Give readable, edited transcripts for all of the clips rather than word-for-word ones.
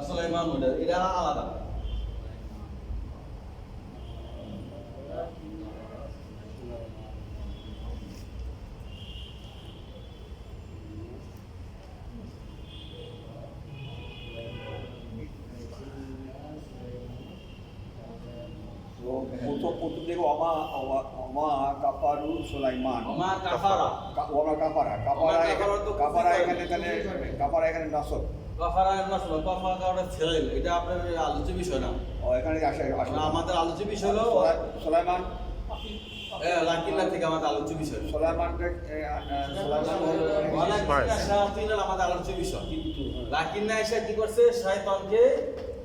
সুলাইমান এটা আলাদা। প্রথম থেকে অমা কাফারু সুলাইমান ওমা কাফারা ওমা কাফারা কাফারা এখানে তাহলে কাফারা এখানে নসব কাফারা নাসব কাফারা ওটা ফেল, এটা আপনার আলোচ্য বিষয় না। ও এখানে আসে আমাদের আলোচ্য বিষয় হলো সুলাইমান লাকিল্লা থেকে আমাদের আলোচ্য বিষয় সুলাইমানটা শায়াতিনের আমাদের আলোচ্য বিষয়। লাকিন্না এসে কি করছে? শয়তানকে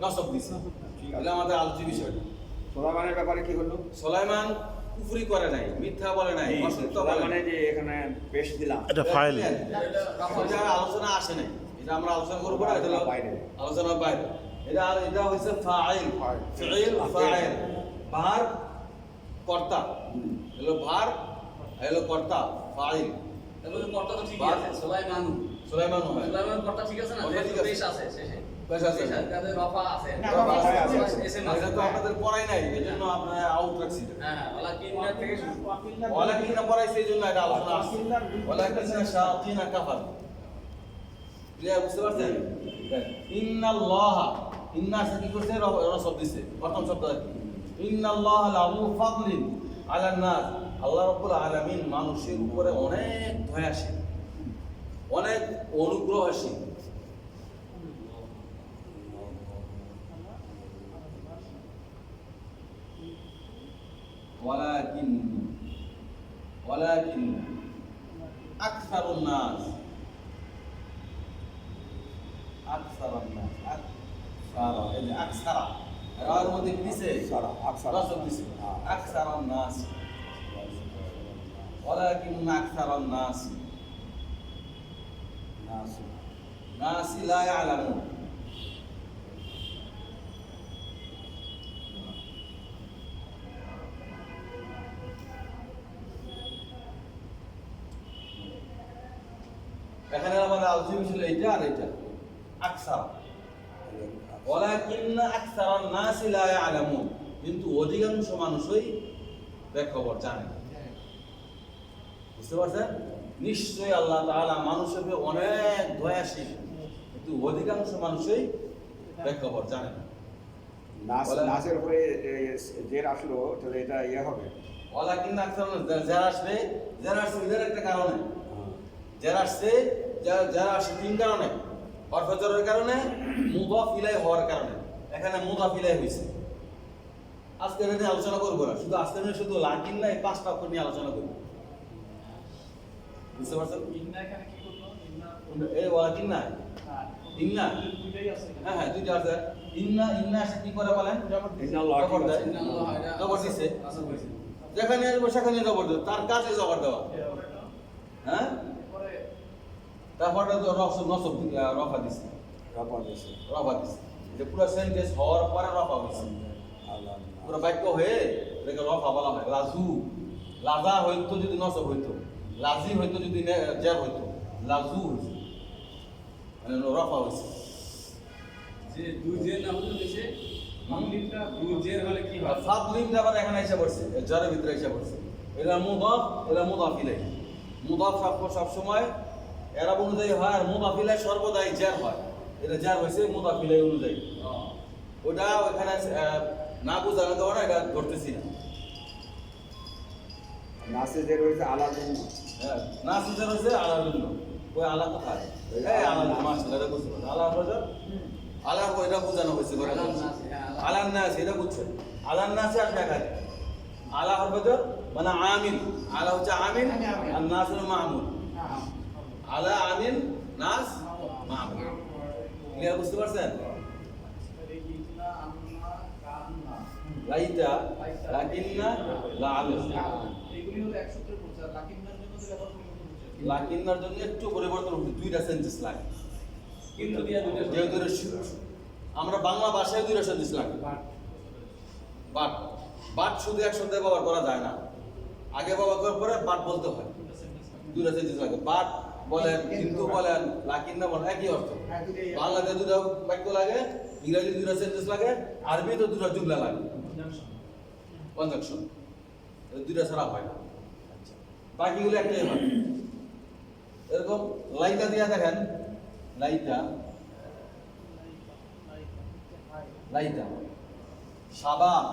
নসব দিছে, এটা আমাদের আলোচ্য বিষয়। সুলাইমানের ব্যাপারে কি হলো? সুলাইমান কুফরি করে নাই, মিথ্যা বলে নাই, অসত্য বলে মানে নাই। যে এখানে পেশ দিলাম এটা ফাইল এটা আলোচনা আসে নাই, এটা আমরা আলোচনা করবো না, এটা হলো বাইরে। আলোচনার বাইরে। এটা হচ্ছে ফাইল, ফিইল ফাইল, ভার কর্তা, হলো ভার, হলো কর্তা ফাইল। তাহলে কর্তা তো ঠিকই আছে, সুলাইমান হয় সুলাইমান কর্তা ঠিক আছে না? কর্তা ঠিক আছে। পেশ আছে শেষে, বেশ আছে। তাহলে রফা আছে, রফা আছে। এসএম এটা তো আপনাদের পড়াই নাই, এজন্য আপনারা আউট রাখছি। হ্যাঁ ওলা কিন্না থেকে শুরু। ওয়ালাকিন্না পড়াইছে এইজন্য এটা আলোচনা আসছে। ওয়ালাকিন্না শায়াতিনা কাফার। ক্লিয়ার বুঝতে পারছেন? ইন্নাল্লাহা, ইন্না সে কি করছে? শব্দ দিছে, প্রথম শব্দ কি? ইন্নাল্লাহা লাহু ফাদলিন আলান নাস। আল্লাহ রাব্বুল আলামিন মানুষের উপরে অনেক দয়াশীল, অনেক অনুগ্রহশীল। ولكن أكثر الناس أكثر আর মধ্যে দিছে أكثر الناس ولكن أكثر الناس لا يعلمون। এখানে আমাদের আলোচনা ছিল এটা আর এটা আকসার। ওয়ালাকিন্না আকসারান নাসি লা ইয়ালামুন, কিন্তু অধিকাংশ মানুষই খবর জানে না। বুঝতে পারছেন? নিশ্চয়ই আল্লাহ তাআলা মানুষের উপরে অনেক দয়াশীল, কিন্তু অধিকাংশ মানুষই খবর জানে না। নাসের উপরে জের আসলো তাহলে এটা ইয়ে হবে। ওয়ালাকিন্না আকসারান যারা আসছে এদের একটা কারণে, যারা আসছে তিন কারণে। হরফজরের কারণে, মুদাফ ইলাই হওয়ার কারণে। এখানে মুদাফ ইলাই হয়েছে। আজকে এটা নিয়ে আলোচনা করবো না, শুধু আজকে শুধু লাকিন্না এই 5টা অক্ষর নিয়ে আলোচনা করবো। বুঝতে পারছেন? ইন্না এখানে কি করলো? ইন্না এই ওয়ালাকিন্না ইন্না দুইটাই আছে। হ্যাঁ দুইটা আছে। ইন্না আসে কি করে বলেন? জবর দেয়, জবর দিছে। যেখানে সেখানে জবর দেয়, তার কাছে জবর দেওয়া। হ্যাঁ, তারপরে তো রফা দিছে। এটা পুরো সেন্টেন্স হওয়ার পরে রফা হয়েছে। পুরো বাক্য হয়ে এটাকে রফা বলা হয়। লাজা হইতো যদি নসব হইতো, লাজি হইতো যদি জের হইতো, লাজু হইছে, মানে রফা হয়েছে। যে দুই জের না হলে দেশে মামলিনটা দুই জের হলে কি হয়? ফাদলিনটা আবার এখানে এসে পড়ছে, জেরের ভিতরে এসে পড়ছে। এটা মুদাফ, এটা মুদাফ ইলাই। মুদাফ সব সময় এরাব অনুযায়ী হয়, আর মুদাফ ইলাই সর্বদাই জের হয়। এটা জের হয়েছে মুদাফ ইলাই অনুযায়ী। ওটা ওখানে না বুঝানো দেওয়া না, এটা ধরতেছি না। নাসে জের হয়েছে আলাদা। হ্যাঁ, না সুজার হয়েছে আলার জন্য। ওই আলা কোথায়? এই আলার মাস এটা বুঝতে পারছো? আলার বাজার আলার এটা বোঝানো হয়েছে। আলার নাস এটা বুঝছেন? আলার নাসে আসবে এখানে আলা হরবাজার মানে আমিল। আলা হচ্ছে আমিল, আর নাস হলো মামুল। আলা আমিল, নাস মামুল। ক্লিয়ার বুঝতে পারছেন? লাইতা লাকিন্না লাআলা, এগুলি হলো এক সূত্রে পড়ছে। আর লাকিন্নার জন্য যে ব্যাপার পরিবর্তন হচ্ছে, লাকিন্নার জন্য একটু পরিবর্তন হচ্ছে, দুইটা সেন্টেন্স লাগে। কিন্তু দিয়া দুইটা যেহেতু আমরা বাংলা ভাষায় দুইটা সেন্টেন্স লাগে। বাট শুধু একসাথে ব্যবহার করা যায় না, আগে ব্যবহার করার পরে বাট বলতে হয়। দুইটা সেন্টেন্স লাগে। বাট বলেন, কিন্তু বলেন, লাকিন না বলেন, একই অর্থ। বাংলাতে দুটো বাক্য লাগে, ইংরেজি দুটো সেন্টেন্স লাগে, আরবি তো দুটো জুমলা লাগে, কনজাংশন। দুটো ছাড়া হয় না। বাকিগুলো একটাই হয়। এরকম লাইটা দিয়া দেখেন, লাইটা লাইটা শাবাব,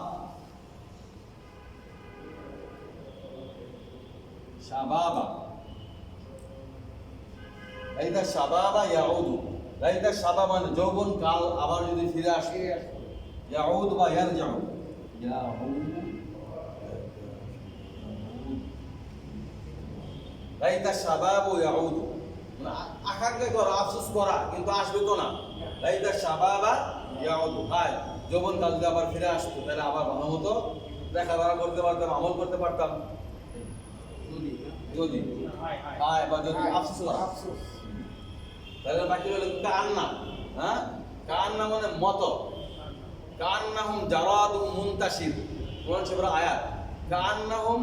শাবাবা, লাইতা শাবাবা ইয়াউদু। লাইতা শাবাব মানে যৌবন কাল আবার যদি ফিরে আসে, ইয়াউদ বা ইয়ারজাউ, ইয়াউদ। লাইতা শাবাব ইয়াউদ মানে আকাঙ্ক্ষা করা, আফসোস করা, কিন্তু আসবে তো না। লাইতা শাবাবা ইয়াউদ, হায় যৌবন কাল যদি আবার ফিরে আসতো, তাহলে আবার ভালো মতো লেখাপড়া করতে পারতাম, আমল করতে পারতাম। যদি হায় বা যদি আফসোস করা, তাহলে বাকি হলো কান্না। হ্যাঁ, কান্না মানে মত। কান্নাহুম জারাদুম মুনতাশির, কোরআন শরীফের আয়াত। কান্নাহুম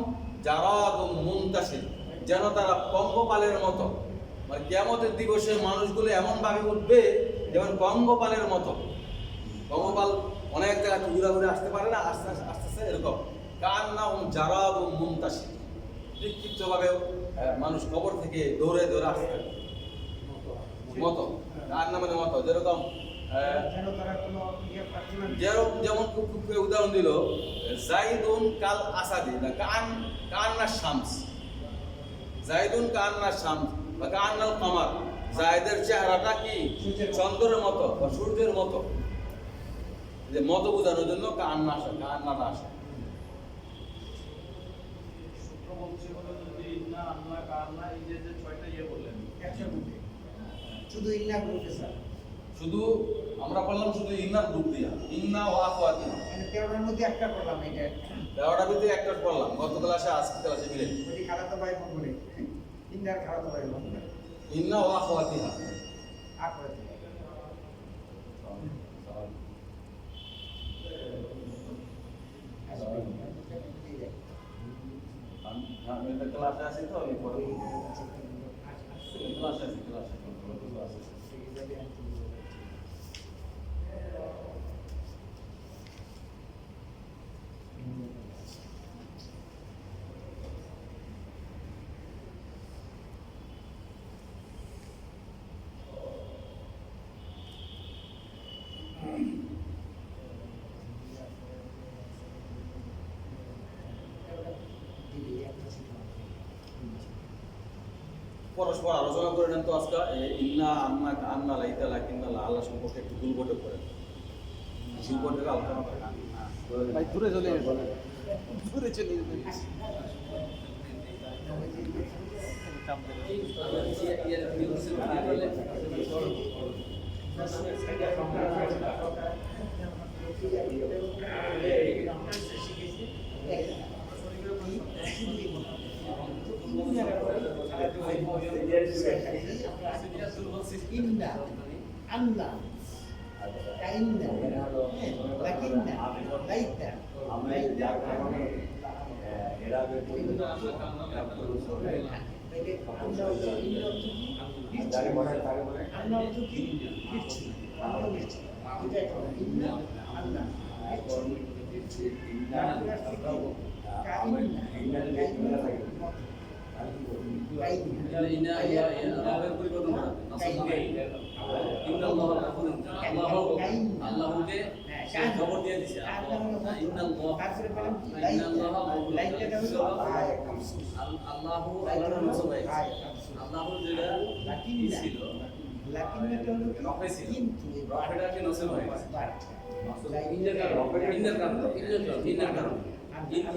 জারাদুম মুনতাশির, যেন তারা পঙ্গপালের মতো। মানে কিয়ামতের দিবসে মানুষগুলো এমন ভাবে উঠবে যেমন পঙ্গপালের মতো। পঙ্গপাল অনেক জায়গায় ঘুরে ঘুরে আসতে পারে না, আস্তে আস্তে আস্তে এরকম। কান্নাহুম জারাদুম মুনতাশির, বিক্ষিপ্ত ভাবে মানুষ কবর থেকে দৌড়ে দৌড়ে আসতে মতো। কান্না মানে মতো, যেরকম যেমন উদাহরণ দিল জাইদুন কাল আসাদি, কান্না শামস, জাইদুন কান্না শামস বা কান্নাল কামার, জায়দের চেহারাটা কি চন্দ্রের মতো বা সূর্যের মতো। যে মতো বোঝানোর জন্য কান্না আসে, কান্নাটা আসে। শুধু ইন্না গ্রুপে স্যার, শুধু আমরা বললাম শুধু ইন্নার গ্রুপ দিয়া, ইন্না ও আখওয়াতিহা, মানে 13টার মধ্যে একটা করলাম এটা। 13টার ভিতরে একটা পড়লাম গত ক্লাসে, আজকে ক্লাসে মিলে। ওই খালাতো ভাই ফোন করে, ইন্নার খালাতো ভাই ফোন করে ইন্না ও আখওয়াতিহা। আখরে আমি তো ক্লাসে আছি, তো আমি পড়ে ক্লাসে আছি, ক্লাসে পরস্পর আলোচনা করে নেন তো আজকে। ইন্না আন্না আন্না লাইতা লাকিন্না আল্লাহ সম্পর্কে একটু ভুল বটে করেন, ভুল বটে আলোচনা করেন। ভাই দূরে চলে গেছে, দূরে চলে গেছে। ইন্না আন্না কাইন্না লাকিন্না লাইতা খবর দিয়ে দিছে আল্লাহু আল্লাহর নসবাই আল্লাহু যেটা কি ছিল লাকিন্নাটা হলো কিন্তু রফেটা কি নসব হয়ে গেছে ইন্নার কারণে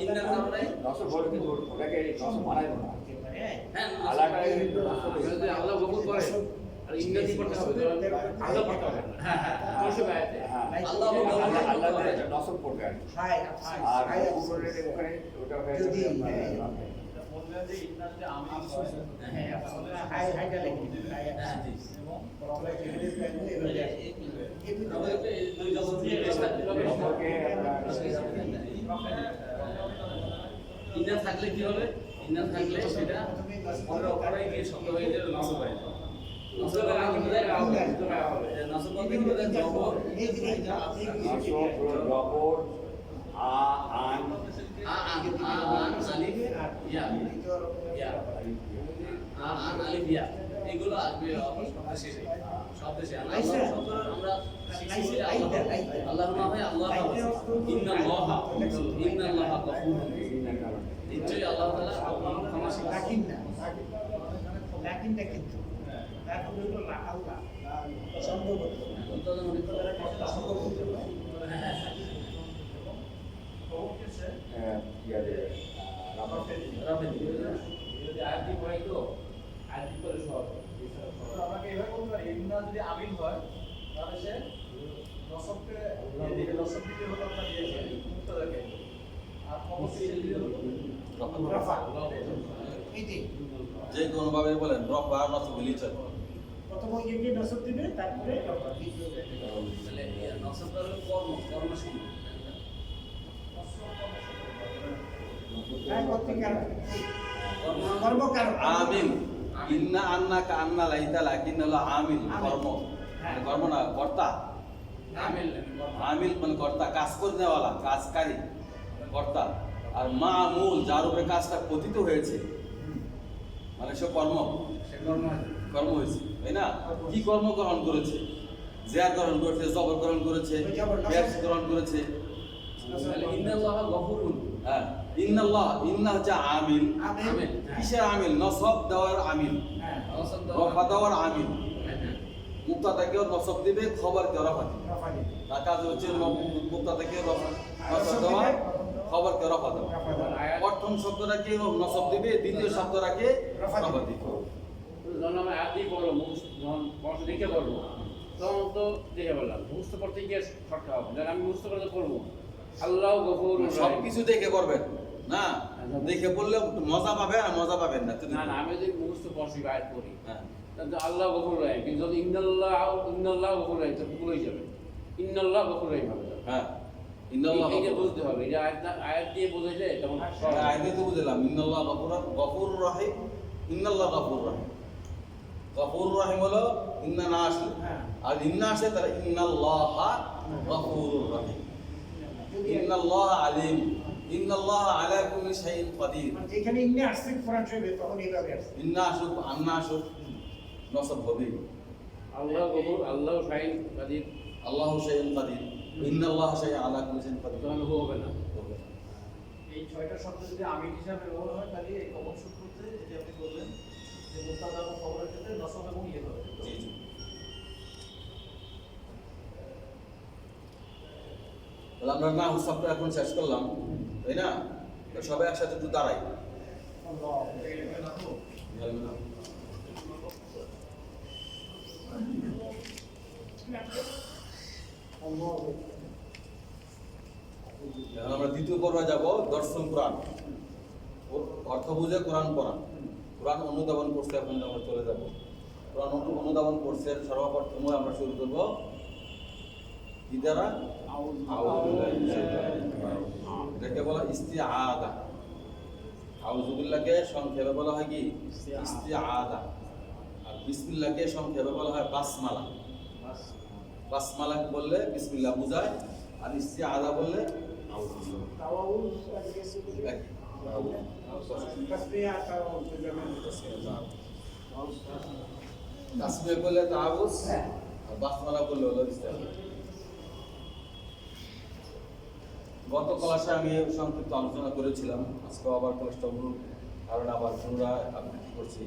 ইন্নার কারণে নসব বলে কিন্তু ওটাকে নসব মানায় না। হ্যাঁ আল্লাহ কবুল করে আর ইংরেজি পড়তে হবে আল্লাহ পড়তে হবে হ্যাঁ হ্যাঁ নসব আয়াতে আল্লাহ আল্লাহ নসব পড়বে আর হাই আর ওখানে ওটা হয়ে যদি যাবে বললেন যে ইন্না যে আমি হাই হাইটা লিখি হাই এবং প্রথমে ইংলিশ ল্যাঙ্গুয়েজ এভাবে ইন্না থাকলে কি হবে ইন্না থাকলে সেটা পরের অপরে গিয়ে শব্দ হয়ে যায় নসব হয়ে যায় নসবের আগে বোঝায় হবে নসব বলতে বোঝায় জবর নাসব হলো জবর আ আন আলিফ ইয়া আলিফ ইয়া এগুলো আসবে শব্দ শেষে আমরা শিখেছি আল্লাহ না হয় আল্লাহ ইন্নাল্লাহ গফুরুন নিশ্চয়ই আল্লাহ তাআলা ক্ষমাশীল লাকিনটা কিন্তু তারপরে হলো আল্লাহ ছন্দ করতে আয়াতটি পড়াই তো আয়াতটি পড়ে সব আমাকে এভাবে বলতে পারি ইন্না যদি আমিন হয় তাহলে সে নসবকে দিকে নসব দিকে হলো আপনার দিয়েছে মুক্তাদাকে আর খবর দিকে হলো রফা এইটি যে কোনো ভাবে বলেন রফ বা নসব হলেই চলে প্রথম ওই যে নসব দিবে তারপরে রফা তাহলে নসব হলো কর্মসম্মান কর্মকার আমিল ইন্না আন্নাকা আন্না লাইতা লাকিন হলো আমিল কর্ম মানে কর্ম না কর্তা আমিল মানে কর্তা কাজ করে নেওয়ালা কাজকারী কর্তা আর মামুল যার উপরে কাজটা পতিত হয়েছে মানে সে কর্ম হয়েছে তাই না কি কর্ম গ্রহণ করেছে জিয়ার গ্রহণ করেছে জবর গ্রহণ করেছে ব্যাস গ্রহণ করেছে ইন্নাল্লাহ গফুরুন হ্যাঁ ইন্না হচ্ছে আমিল কিসের আমিল নসব দেওয়ার আমিল রফা দেওয়ার আমিল মুক্তাটাকে নসব দিবে খবর কে রফা দিবে তার কাজ হচ্ছে মুক্তাটাকে নসব দেওয়া খবর কে রফা দেওয়া প্রথম শব্দটাকে নসব দিবে দ্বিতীয় শব্দটাকে রফা দিবে যখন আমরা আয়াত দিয়ে পড়লো যখন দেখে পড়বো তখন তো দেখে বললাম মুখস্থ করতে গিয়ে শর্টকা হবে আমি মুখস্থ করতে পড়বো আল্লাহ গফুর সবকিছু দেখে করবেন না দেখে পড়লে মজা পাবে আর মজা পাবেন না না আমি যদি মুখস্থ পড়ছি আয়াত পড়ি হ্যাঁ তাহলে আল্লাহ গফুর রহিম কিন্তু যদি ইন্নাল্লাহ গফুর রহিম তো ভুল হয়ে যাবে ইন্নাল্লাহ গফুর রহিম হবে হ্যাঁ ইন্নাল্লাহ এটা বুঝতে হবে এটা আয়াত দিয়ে বোঝাইলে তখন আয়াতে তো বুঝলাম ইন্নাল্লাহ গফুরুর রহিম ইন্নাল্লাহ গফুরুর রহিম গফুরুর রহিম হলো ইন্না না আসলে আর ইন্না আসে তাহলে ইন্নাল্লাহা গফুরুর রহিম ইন্নাল্লাহ আলিম ইন্নাল্লাহ আলা কুল্লি শাইইন কাদির যেখানে ইন্না আসছে কোরআন শরীফে তখন এইভাবে আসছে ইন্না আসুক আন্না আসুক নসব হবে আল্লাহ গফুর আল্লাহ শাইন কাদির আল্লাহু শাইইন কাদির ইন্নাল্লাহ শাইইন আলা কুল্লি শাইইন কাদির তখন হবে না এই ছয়টা শব্দ যদি আমিন হিসাবে ব্যবহার হয় তাহলে এই কমন সূত্রতে যেটি আপনি বললেন যে মুক্তাদা এবং খবরের ক্ষেত্রে নসব এবং ইয়ে হবে জি জি তাহলে আমরা না সবটা এখন শেষ করলাম তাই না সবাই একসাথে একটু দাঁড়াই এখন আমরা দ্বিতীয় পর্বে যাব দর্শন কোরআন অর্থ বুঝে কোরআন পড়া কোরআন অনুধাবন করছে এখন আমরা চলে যাব কোরআন অনুধাবন করছে সর্বপ্রথম আমরা শুরু করব কি দ্বারা এটাকে বলা ইস্তিআদা আউযুবিল্লাহকে সংক্ষেপে বলা হয় কি ইস্তিআদা আর বিসমিল্লাহকে সংক্ষেপে বলা হয় বাসমালা বাসমালা বললে বিসমিল্লাহ বোঝায় আর ইস্তিআদা বললে তাওয়াউজ তাসবিহ তাওয়াউজ তাসবিহ বললে তাআবুদ আর বাসমালা বললে হলো ইস্তিআদা গত ক্লাসে আমি সংক্ষিপ্ত আলোচনা করেছিলাম আজকে আবার ক্লাসটা কারণ আবার পুনরায় আবৃত্তি করছি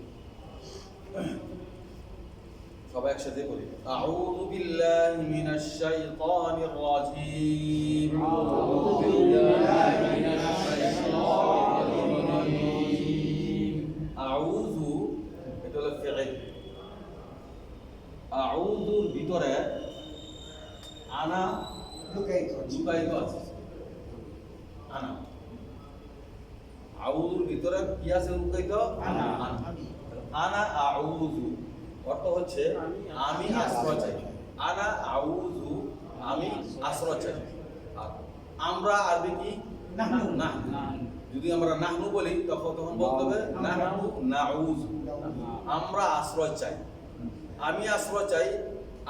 সবাই একসাথে করি আউযু বিল্লাহি মিনাশ শাইতানির রাজীম আউযু বিল্লাহি মিনাশ শাইতানির রাজীম আউযু এটা হলো ফি'ল আউযুর ভিতরে আনা লুকায়িত আছে আনা আউযুর ভিতরে কি আছে লুকায়িত আনা আনা আউযু অর্থ হচ্ছে আমি আশ্রয় চাই আনা আউযু আমি আশ্রয় চাই আর আমরা আরবি কি নাহনু যদি আমরা নাহনু বলি তখন বলতে হবে নাহনু নাউযু, আমরা আশ্রয় চাই। আমি আশ্রয় চাই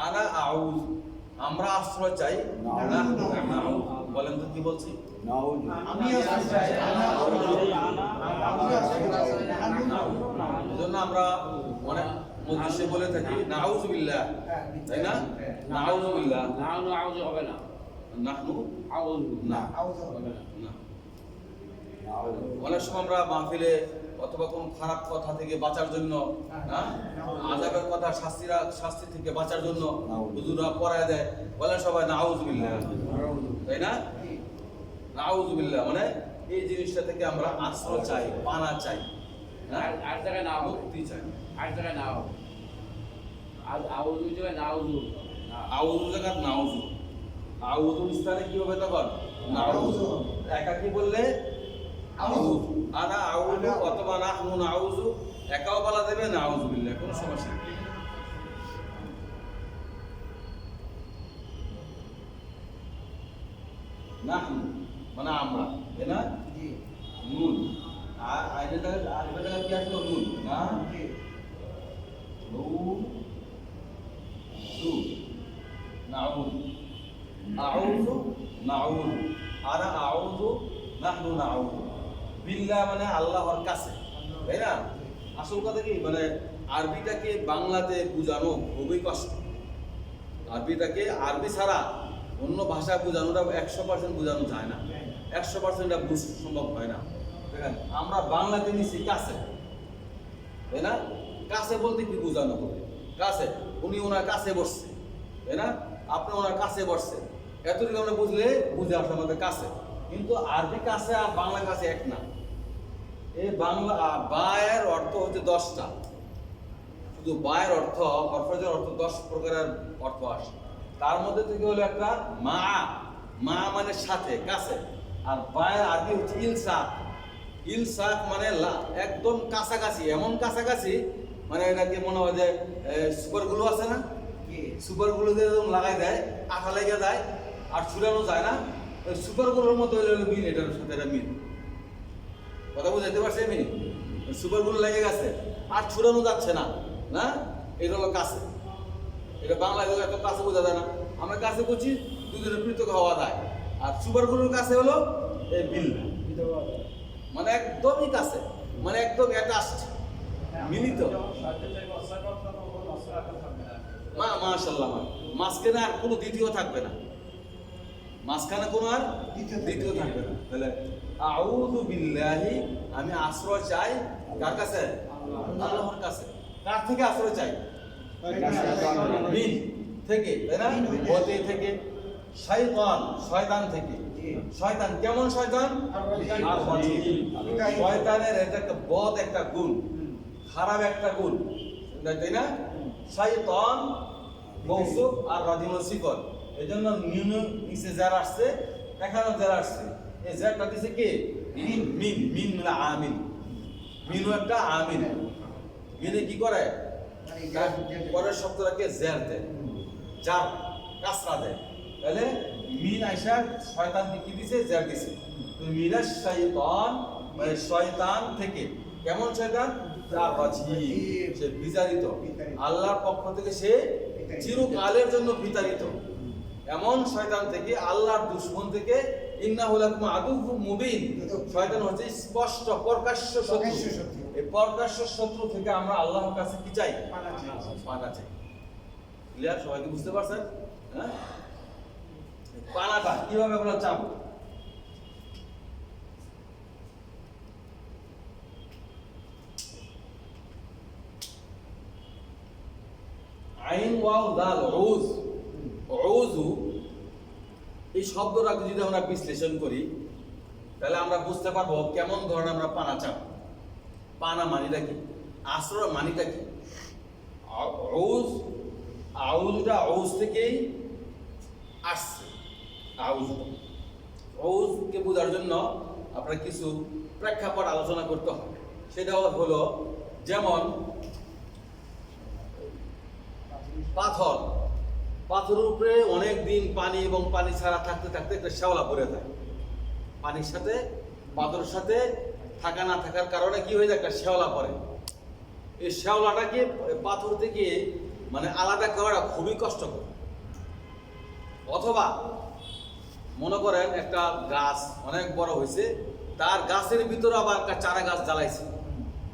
আনা আউযু, আমরা আশ্রয় চাই নাহনু নাউযু। বলেন তো কি বলছি? নাউযু। আমি আশ্রয় চাই, এজন্য আমরা অনেক মজলিসে বলে থাকি নাউযু বিল্লাহ, তাই না? নাউযু বিল্লাহ, নাহনু আউযু হবে না, নাহনু আউযু না হবে না। না। নাউযু। অনেক সময় আমরা মাহফিলে অথবা কোনো খারাপ কথা থেকে বাঁচার জন্য, আযাবের কথা শাস্তি থেকে বাঁচার জন্য হুজুররা পড়ায় দেয়, বলে সবাই নাউযুবিল্লাহ, তাই না? নাউযুবিল্লাহ মানে এই জিনিসটা থেকে আমরা আশ্রয় চাই, পানা চাই, আর জায়গায় না হবে, মুক্তি চাই। আর জায়গায় না হবে। আর আউযু জায়গায় নাউযু না। আউযু জায়গা নাউযু, আউযু স্থানে কি হবে তখন? নাউযু। একাকি বললে আউযু, আনা আউযু অথবা নাহনু নাউযু, একাও বলা দেবে নাউযুবিল্লাহ, কোনো সমস্যা নেই। নাহনু মানে আমরা, তাই না? নুন আর আইটা কি আসলো? নুন না, নুন সু নাউযু, আউযু নাউযু, আনা আউযু নাহনু নাউযু বিল্লাহ মানে আল্লাহর কাছে, তাই না? আসল কথা কি মানে আরবিটাকে বাংলাতে বোঝানো খুবই কষ্ট। আরবিটাকে আরবি ছাড়া অন্য ভাষা বোঝানোটা 100% বোঝানো যায় না, 100% এটা বুঝতে সম্ভব হয় না। দেখেন আমরা বাংলাতে নিছি কাছে, তাই না? কাছে বলতে কি বোঝানো হবে? কাছে, উনি ওনার কাছে বসছে, তাই না? আপনি ওনার কাছে বসছেন, এতটুকু আমরা বুঝলে বুঝে আসে আমাদের কাছে। কিন্তু আরবি কাছে আর বাংলা কাছে এক না। এই বাংলা বায়ের অর্থ হচ্ছে 10টা, শুধু বায়ের অর্থ অর্থের অর্থ 10 প্রকারের অর্থ আসে। তার মধ্যে থেকে হলো একটা মা, মা মানে সাথে, কাছে। আর বায়ের আরবি হচ্ছে ইলসাক, ইলসাক মানে একদম কাছাকাছি, এমন কাছাকাছি মানে এটাকে মনে হয় যে সুপারগুলো আছে না, সুপারগুলো দিয়ে যখন লাগাই দেয় আঠা লেগে যায় আর ছুটানো যায় না, ওই সুপারগুলোর মতো হলো মিল, এটার সাথে এটা মিল। কথা বুঝাইতে পারছি আমি? সুপারগুলো লেগে গেছে আর ছুটানো যাচ্ছে না, না? এটা হলো কাছে। এটা বাংলায় এত কাছে বোঝা যায় না, আমরা কাছে বুঝি দুজনে পৃথক হওয়া যায়। আর সুপারগুলোর কাছে হলো এই বিল, মানে একদমই কাছে, মানে একদম অ্যাটাচড, মিলিত। মাশাআল্লাহ, মাঝখানে আর কোনো দ্বিতীয় থাকবে না, মাঝখানে কোনো আর দ্বিতীয় থাকবে না। তাহলে আউযু বিল্লাহি, আমি আশ্রয় চাই কার কাছে? আল্লাহর কাছে। কার থেকে আশ্রয় চাই? মিন থেকে, তাই না? হতে থেকে, শয়তান, শয়তান থেকে। শয়তান কেমন শয়তান? আর শয়তানের এটা একটা বদ একটা গুণ, খারাপ একটা গুণ, তাই না? শয়তান মৌসুফ আর রাজিমুল সিফত, এজন্য নিচে যারা আসছে, এখানে যারা আসছে, এই যারটা দিছে কে? মিন, মিন, মিন মানে আমিন। মিনও একটা আমিন। মিনে কি করে? পরের শব্দটাকে জের দেয়, যার কাসরা দেয়। তাহলে মিন আইসা শয়তান কি দিছে? জের দিছে। তো মিনাশ শাইতান মানে শয়তান থেকে। কেমন শয়তান? যার রাজিম, সে বিতাড়িত, আল্লাহর পক্ষ থেকে সে চিরকালের জন্য বিতাড়িত। এমন শয়তান থেকে, আল্লাহর দুশমন থেকে। ইন্নাহু লাকুম আদুউম মুবিন, শয়তান হচ্ছে স্পষ্ট প্রকাশ্য শত্রু। এই প্রকাশ্য শত্রু থেকে আমরা আল্লাহর কাছে কি চাই? পানা চাই। ক্লিয়ার? সবাই কি বুঝতে পারছেন? হ্যাঁ, পানাটা কিভাবে আমরা চাবো? আইন ওয়াও দাল উজ, উযু, এই শব্দটাকে যদি আমরা বিশ্লেষণ করি তাহলে আমরা বুঝতে পারবো কেমন ধরনের আমরা পানা চাবো। পানা মানিটা কি? আশ্রয় মানিটা কি? উজ, আউজটা উজ থেকেই আসছে। আউজকে বোঝার জন্য আপনার কিছু প্রেক্ষাপট আলোচনা করতে হবে। সেটা হলো যেমন পাথর, পাথরের উপরে অনেক দিন পানি এবং পানি ছাড়া থাকতে থাকতে একটা শ্যাওলা পড়ে যায়, পানির সাথে পাথরের সাথে থাকা না থাকার কারণে কি হয়ে যায়, একটা শ্যাওলা পড়ে। এই শ্যাওলাটাকে পাথর থেকে মানে আলাদা করা খুবই কষ্টকর। অথবা মনে করেন একটা গাছ অনেক বড় হয়েছে, তার গাছের ভিতরে আবার একটা চারা গাছ জ্বালাইছে,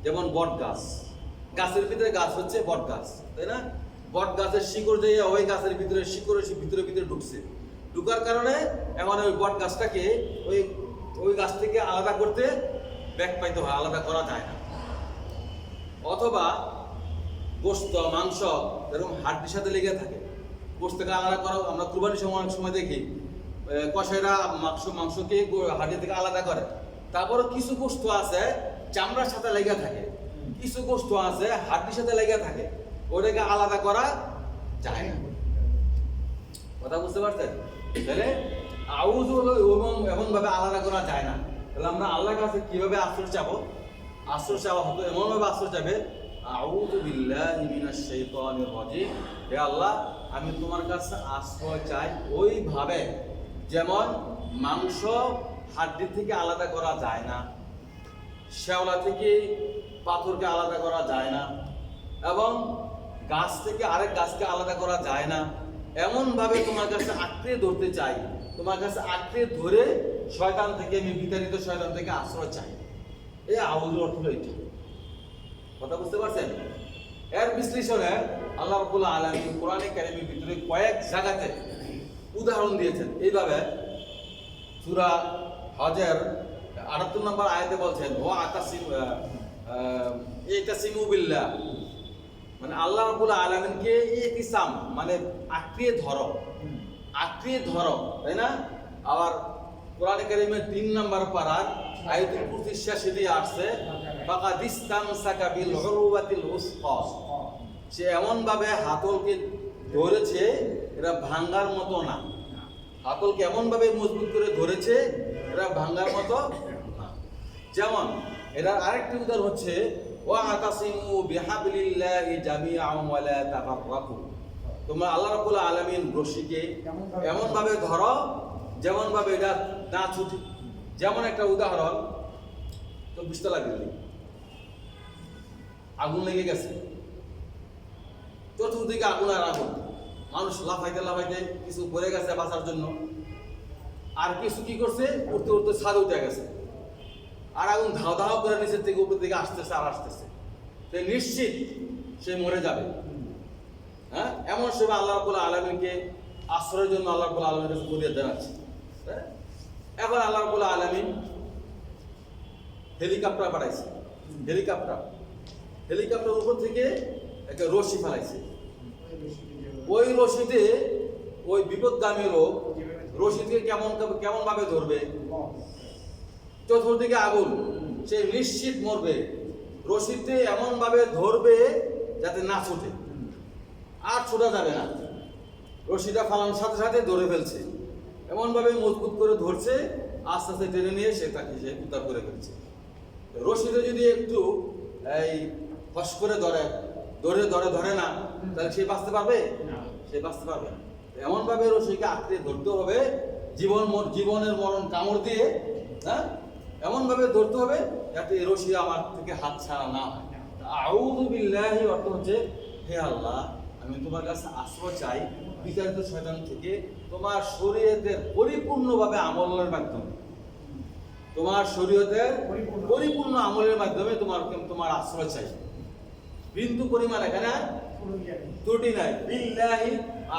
যেমন বট গাছ। গাছের ভিতরে গাছ হচ্ছে বট গাছ, তাই না? বট গাছের শিকড় দিয়ে ওই গাছের ভিতরে শিকড়ের ভিতরে ভিতরে ঢুকছে, ঢুকার কারণে এখন ওই বট গাছটাকে ওই ওই গাছ থেকে আলাদা করতে ব্যাক পাইতে হয়, আলাদা করা যায় না। অথবা গোস্ত মাংস এরকম হাড্ডির সাথে লেগে থাকে, গোস্তকে আলাদা করা আমরা কুরবানির সময় অনেক সময় দেখি কষাইরা মাংসকে হাড্ডি থেকে আলাদা করে। তারপরে কিছু গোস্ত আছে চামড়ার সাথে লেগে থাকে, কিছু গোস্ত আছে হাড্ডির সাথে লেগে থাকে, ওটাকে আলাদা করা যায় না। কথা বুঝতে পারছেন? তাহলে আউযু এমন ভাবে আলাদা করা যায় না। তাহলে আমরা আল্লাহর কাছে কিভাবে আশ্রয় চাবো? আশ্রয় চাওয়া হতো এমন ভাবে আশ্রয় চাবে, আউযু বিল্লাহি মিনাশ শাইতানির রাজিম, হে আল্লাহ আমি তোমার কাছে আশ্রয় চাই ওইভাবে যেমন মাংস হাড্ডি থেকে আলাদা করা যায় না, শ্যাওলা থেকে পাথরকে আলাদা করা যায় না, এবং গাছ থেকে আরেক গাছকে আলাদা করা যায় না, এমন ভাবে তোমার কাছে আঁকড়ে ধরতে চাই। তোমার কাছে আঁকড়ে ধরে শয়তান থেকে, আমি বিতাড়িত শয়তান থেকে আশ্রয় চাই। এই আউযু অর্থ হলো এটি। কথা বুঝতে পারছেন? এর বিশ্লেষণে আল্লাহ রাব্বুল আলামিন কোরআনে কারীমের ভিতরে কয়েক জায়গাতে উদাহরণ দিয়েছেন। এইভাবে সূরা হজের 78 নম্বর আয়াতে বলছেন, ওয়া ইতাসিমু বিল্লাহ, মানে আল্লাহ রাব্বুল আলামিনকে ইতিসাম মানে আঁকড়িয়ে ধরো, আঁকড়িয়ে ধরো, তাই না? আবার কোরআনে কারীমের 3 নম্বর পারার আয়াতুল কুরসির শেষে দিয়ে আসছে, ফাকাদ ইসতামসাকা বিল উরওয়াতিল উসকা, সে এমন ভাবে হাতলকে ধরেছে এরা ভাঙার মতো না। হাতলকে এমন ভাবে মজবুত করে ধরেছে এরা ভাঙার মতো না। যেমন এটার আরেকটি উদাহরণ হচ্ছে, ওয়া আতাসিমু বিহাবলিল্লাহি জামিআন ওয়া লা তাফাররাকু, তোমরা আল্লাহ রাব্বুল আলামিন রশিকে এমন ভাবে ধরো যেমন ভাবে এটা না ছুটে। যেমন একটা উদাহরণ, তো বুঝতে লাগবে, আগুন লেগে গেছে, চতুর্দিকে আগুন আর আগুন, মানুষ লাফাইতে লাফাইতে কিছু পড়ে গেছে বাঁচার জন্য, আর কিছু কি করছে উঠতে উঠতে ছাদে উঠে গেছে, আর আগুন ধাও ধাও করে নিচের থেকে উপর দিকে আসতেছে আর আসতেছে, সে নিশ্চিত সে মরে যাবে। হ্যাঁ, এমন সময় আল্লাহ রাব্বুল আলামিনকে আশ্রয়ের জন্য আল্লাহ রাব্বুল আলামিনের কাছে ফরিয়াদ জানাচ্ছে। এখন আল্লাহ রাব্বুল আলামিন হেলিকপ্টার পাঠাইছে, হেলিকপ্টার উপর থেকে একটা রশি ফেলাইছে। ওই রশিতে ওই বিপদগামী লোক রশিদকে কেমন ভাবে ধরবে? চতুর্দিকে আগুন, সে নিশ্চিত মরবে। রশিদে এমন ভাবে ধরবে যাতে না ছুটে, আর ছোটা যাবে না। রশিটা ফালানোর সাথে সাথে ধরে ফেলছে, এমন ভাবে মজবুত করে ধরছে, আস্তে আস্তে টেনে নিয়ে সে তাকে সে উদ্ধার করে ফেলছে। রশিদে যদি একটু এই ফস করে ধরে না, তাহলে সে বাঁচতে পারবে? সে বাঁচতে পারবে না। এমন ভাবে রশিকে আঁকড়ে ধরতে হবে, জীবনের মরণ কামড় দিয়ে, হ্যাঁ, এমন ভাবে ধরতে হবে যাতে রশি আমার থেকে হাত ছাড়া না হয়। আউযু বিল্লাহি অর্থ হচ্ছে, হে আল্লাহ আমি তোমার কাছে আশ্রয় চাই বিতাড়িত শয়তান থেকে, তোমার শরীয়তের পরিপূর্ণভাবে আমলের মাধ্যমে, তোমার শরীয়তের পরিপূর্ণ আমলের মাধ্যমে তোমার আশ্রয় চাই। বিন্দু পরিমাণ এখানে ত্রুটি নাই। বিল্লাহি,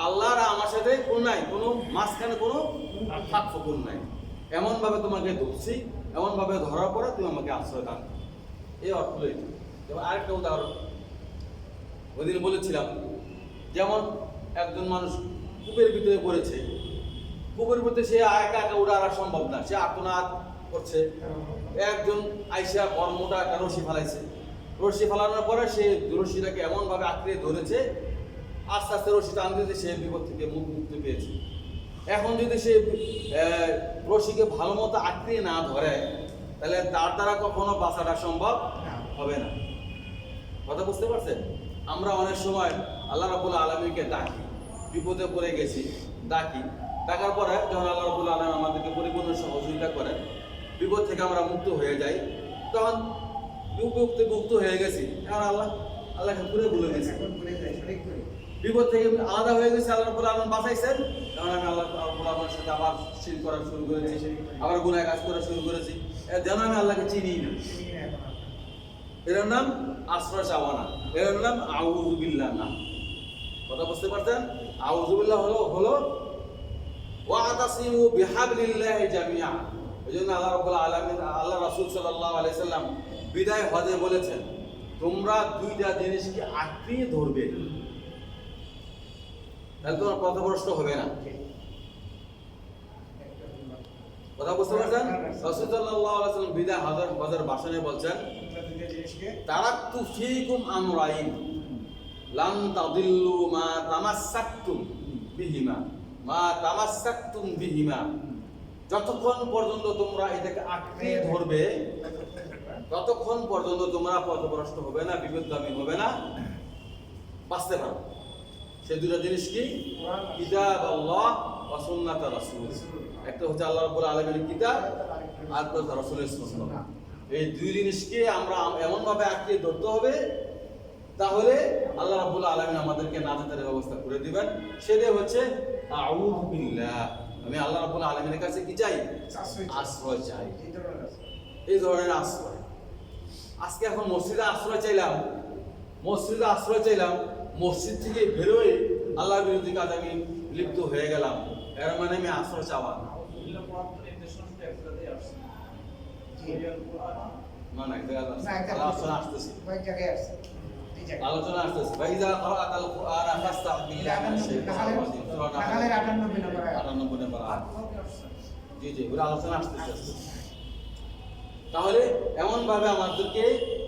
আল্লাহর আমার সাথে কোন নাই, কোনো মাঝখানে কোনো ফাঁকফোকর নাই। এমন ভাবে তোমাকে ধরছি, এমন ভাবে ধরার পরে তুমি আমাকে আশ্রয় দান করো। এই অর্থ এটি। এবার আরেকটা উদাহরণ ওই দিন বলেছিলাম, যেমন একজন মানুষ কূপের ভিতরে পড়েছে, কূপের ভিতরে সে একা একা উঠে আর সম্ভব না, সে আর্তনাদ করছে। একজন আইসা মোটা একটা রশি ফেলাইছে, রশি ফেলানোর পরে সে রশিটাকে এমন ভাবে আঁকড়ে ধরেছে, আস্তে আস্তে রশিটা আনতে সে বিপদ থেকে মুক্তি পেয়েছে। এখন যদি সে রশিকে ভালো মতো আঁকড়ে না ধরে, তাহলে তার দ্বারা কখনো বাঁচাটা সম্ভব হবে না। কথা বুঝতে পারছেন? আমরা অনেক সময় আল্লাহ রাব্বুল আলামিনকে ডাকি, বিপদে পড়ে গেছি, ডাকার পরে যখন আল্লাহ রাব্বুল আলামিন আমাদেরকে পরিপূর্ণ সহযোগিতা করেন, বিপদ থেকে আমরা মুক্ত হয়ে যাই, তখন মুক্ত হয়ে গেছি, এখন আল্লাহকে পুরো ভুলে গেছি। এখন ভুলে যায়, সঠিক করে। বিপদ থেকে আলাদা হয়ে গেছে, আল্লাহ রাব্বুল আলামিন বাঁচাইছেন, তখন আমি আল্লাহ রাব্বুল আলামিনের সাথে আবার শিরক করা শুরু করেছি, আবার গুনাহ কাজ করা শুরু করেছি, যেন আমি আল্লাহকে চিনি না। চিনি না এখন আর। এর নাম আশ্রয় চাওয়া না, এর নাম আউযু বিল্লাহ না। কথা বুঝতে পারছেন? আউযু বিল্লাহ হলো ওয়াতাসিমু বিহাবলিল্লাহি জামিআ। এজন্য আল্লাহ রাব্বুল আলামিন, আল্লাহ রাসূল সাল্লাল্লাহু আলাইহি সাল্লাম বিদায় হজে বলেছেন, তোমরা দুইটা জিনিসকে আঁকড়িয়ে ধরবে, তাহলে তোমার পথভ্রষ্ট হবে না। কথা বুঝতে পারছেন? রাসূল সাল্লাল্লাহু আলাইহি সাল্লাম বিদায় হজের ভাষণে বলছেন, তোমরা দুইটা জিনিসকে তারাকতু ফীকুম আমরাইন লান তাদিল্লু মা তামাসসাকতুম বিহিমা, যতক্ষণ পর্যন্ত তোমরা এটাকে আঁকড়ে ধরবে ততক্ষণ পর্যন্ত তোমরা পথভ্রষ্ট হবে না, বিপথগামী হবে না, বাঁচতে পারবে। সে দুটো জিনিস কি? কিতাব আল্লাহ ওয়া সুন্নাত রাসূল। একটা হচ্ছে আল্লাহ রাব্বুল আলামিনের কিতাব, আর একটা হচ্ছে রাসূলের সুন্নাহ। এই দুই জিনিসকে আমরা এমন ভাবে আঁকড়ে ধরতে হবে, তাহলে আল্লাহ রাব্বুল আলামিন আমাদেরকে নাজাতের ব্যবস্থা করে দিবেন। সেটাই হচ্ছে আউযু বিল্লাহ। আমি আল্লাহ রাব্বুল আলামিনের কাছে কি চাই? আশ্রয় চাই। এই ধরনের আশ্রয়। আজকে এখন মসজিদে আশ্রয় চাইলাম, মসজিদ থেকে বেরোয় আল্লাহর বিরোধী কাজে আমি লিপ্ত হয়ে গেলাম, এর মানে আমি আশ্রয় চাওয়া না। আউযুবিল্লাহ কোরআন তো নির্দেশনা শুধু এক জায়গাতেই আসছে। জি। ওয়াল কোরআন না না, একটা না, একটা আলোচনা আসতেছি, কয়েক জায়গায় আসছে। দুই জায়গায়। আলোচনা আসতেছি। ভাইজা করাআতাল কুরআনা ফাস্তাইয বিল্লাহি মিনাশ শাইতানির রাজিম। সূরা নাহালের নাহাল 98 নম্বর আয়াত। 98 নম্বর আয়াত। কোরআনে আসছে। জি, ওরা আলোচনা আসতেছে। তাহলে এমন ভাবে আমাদেরকে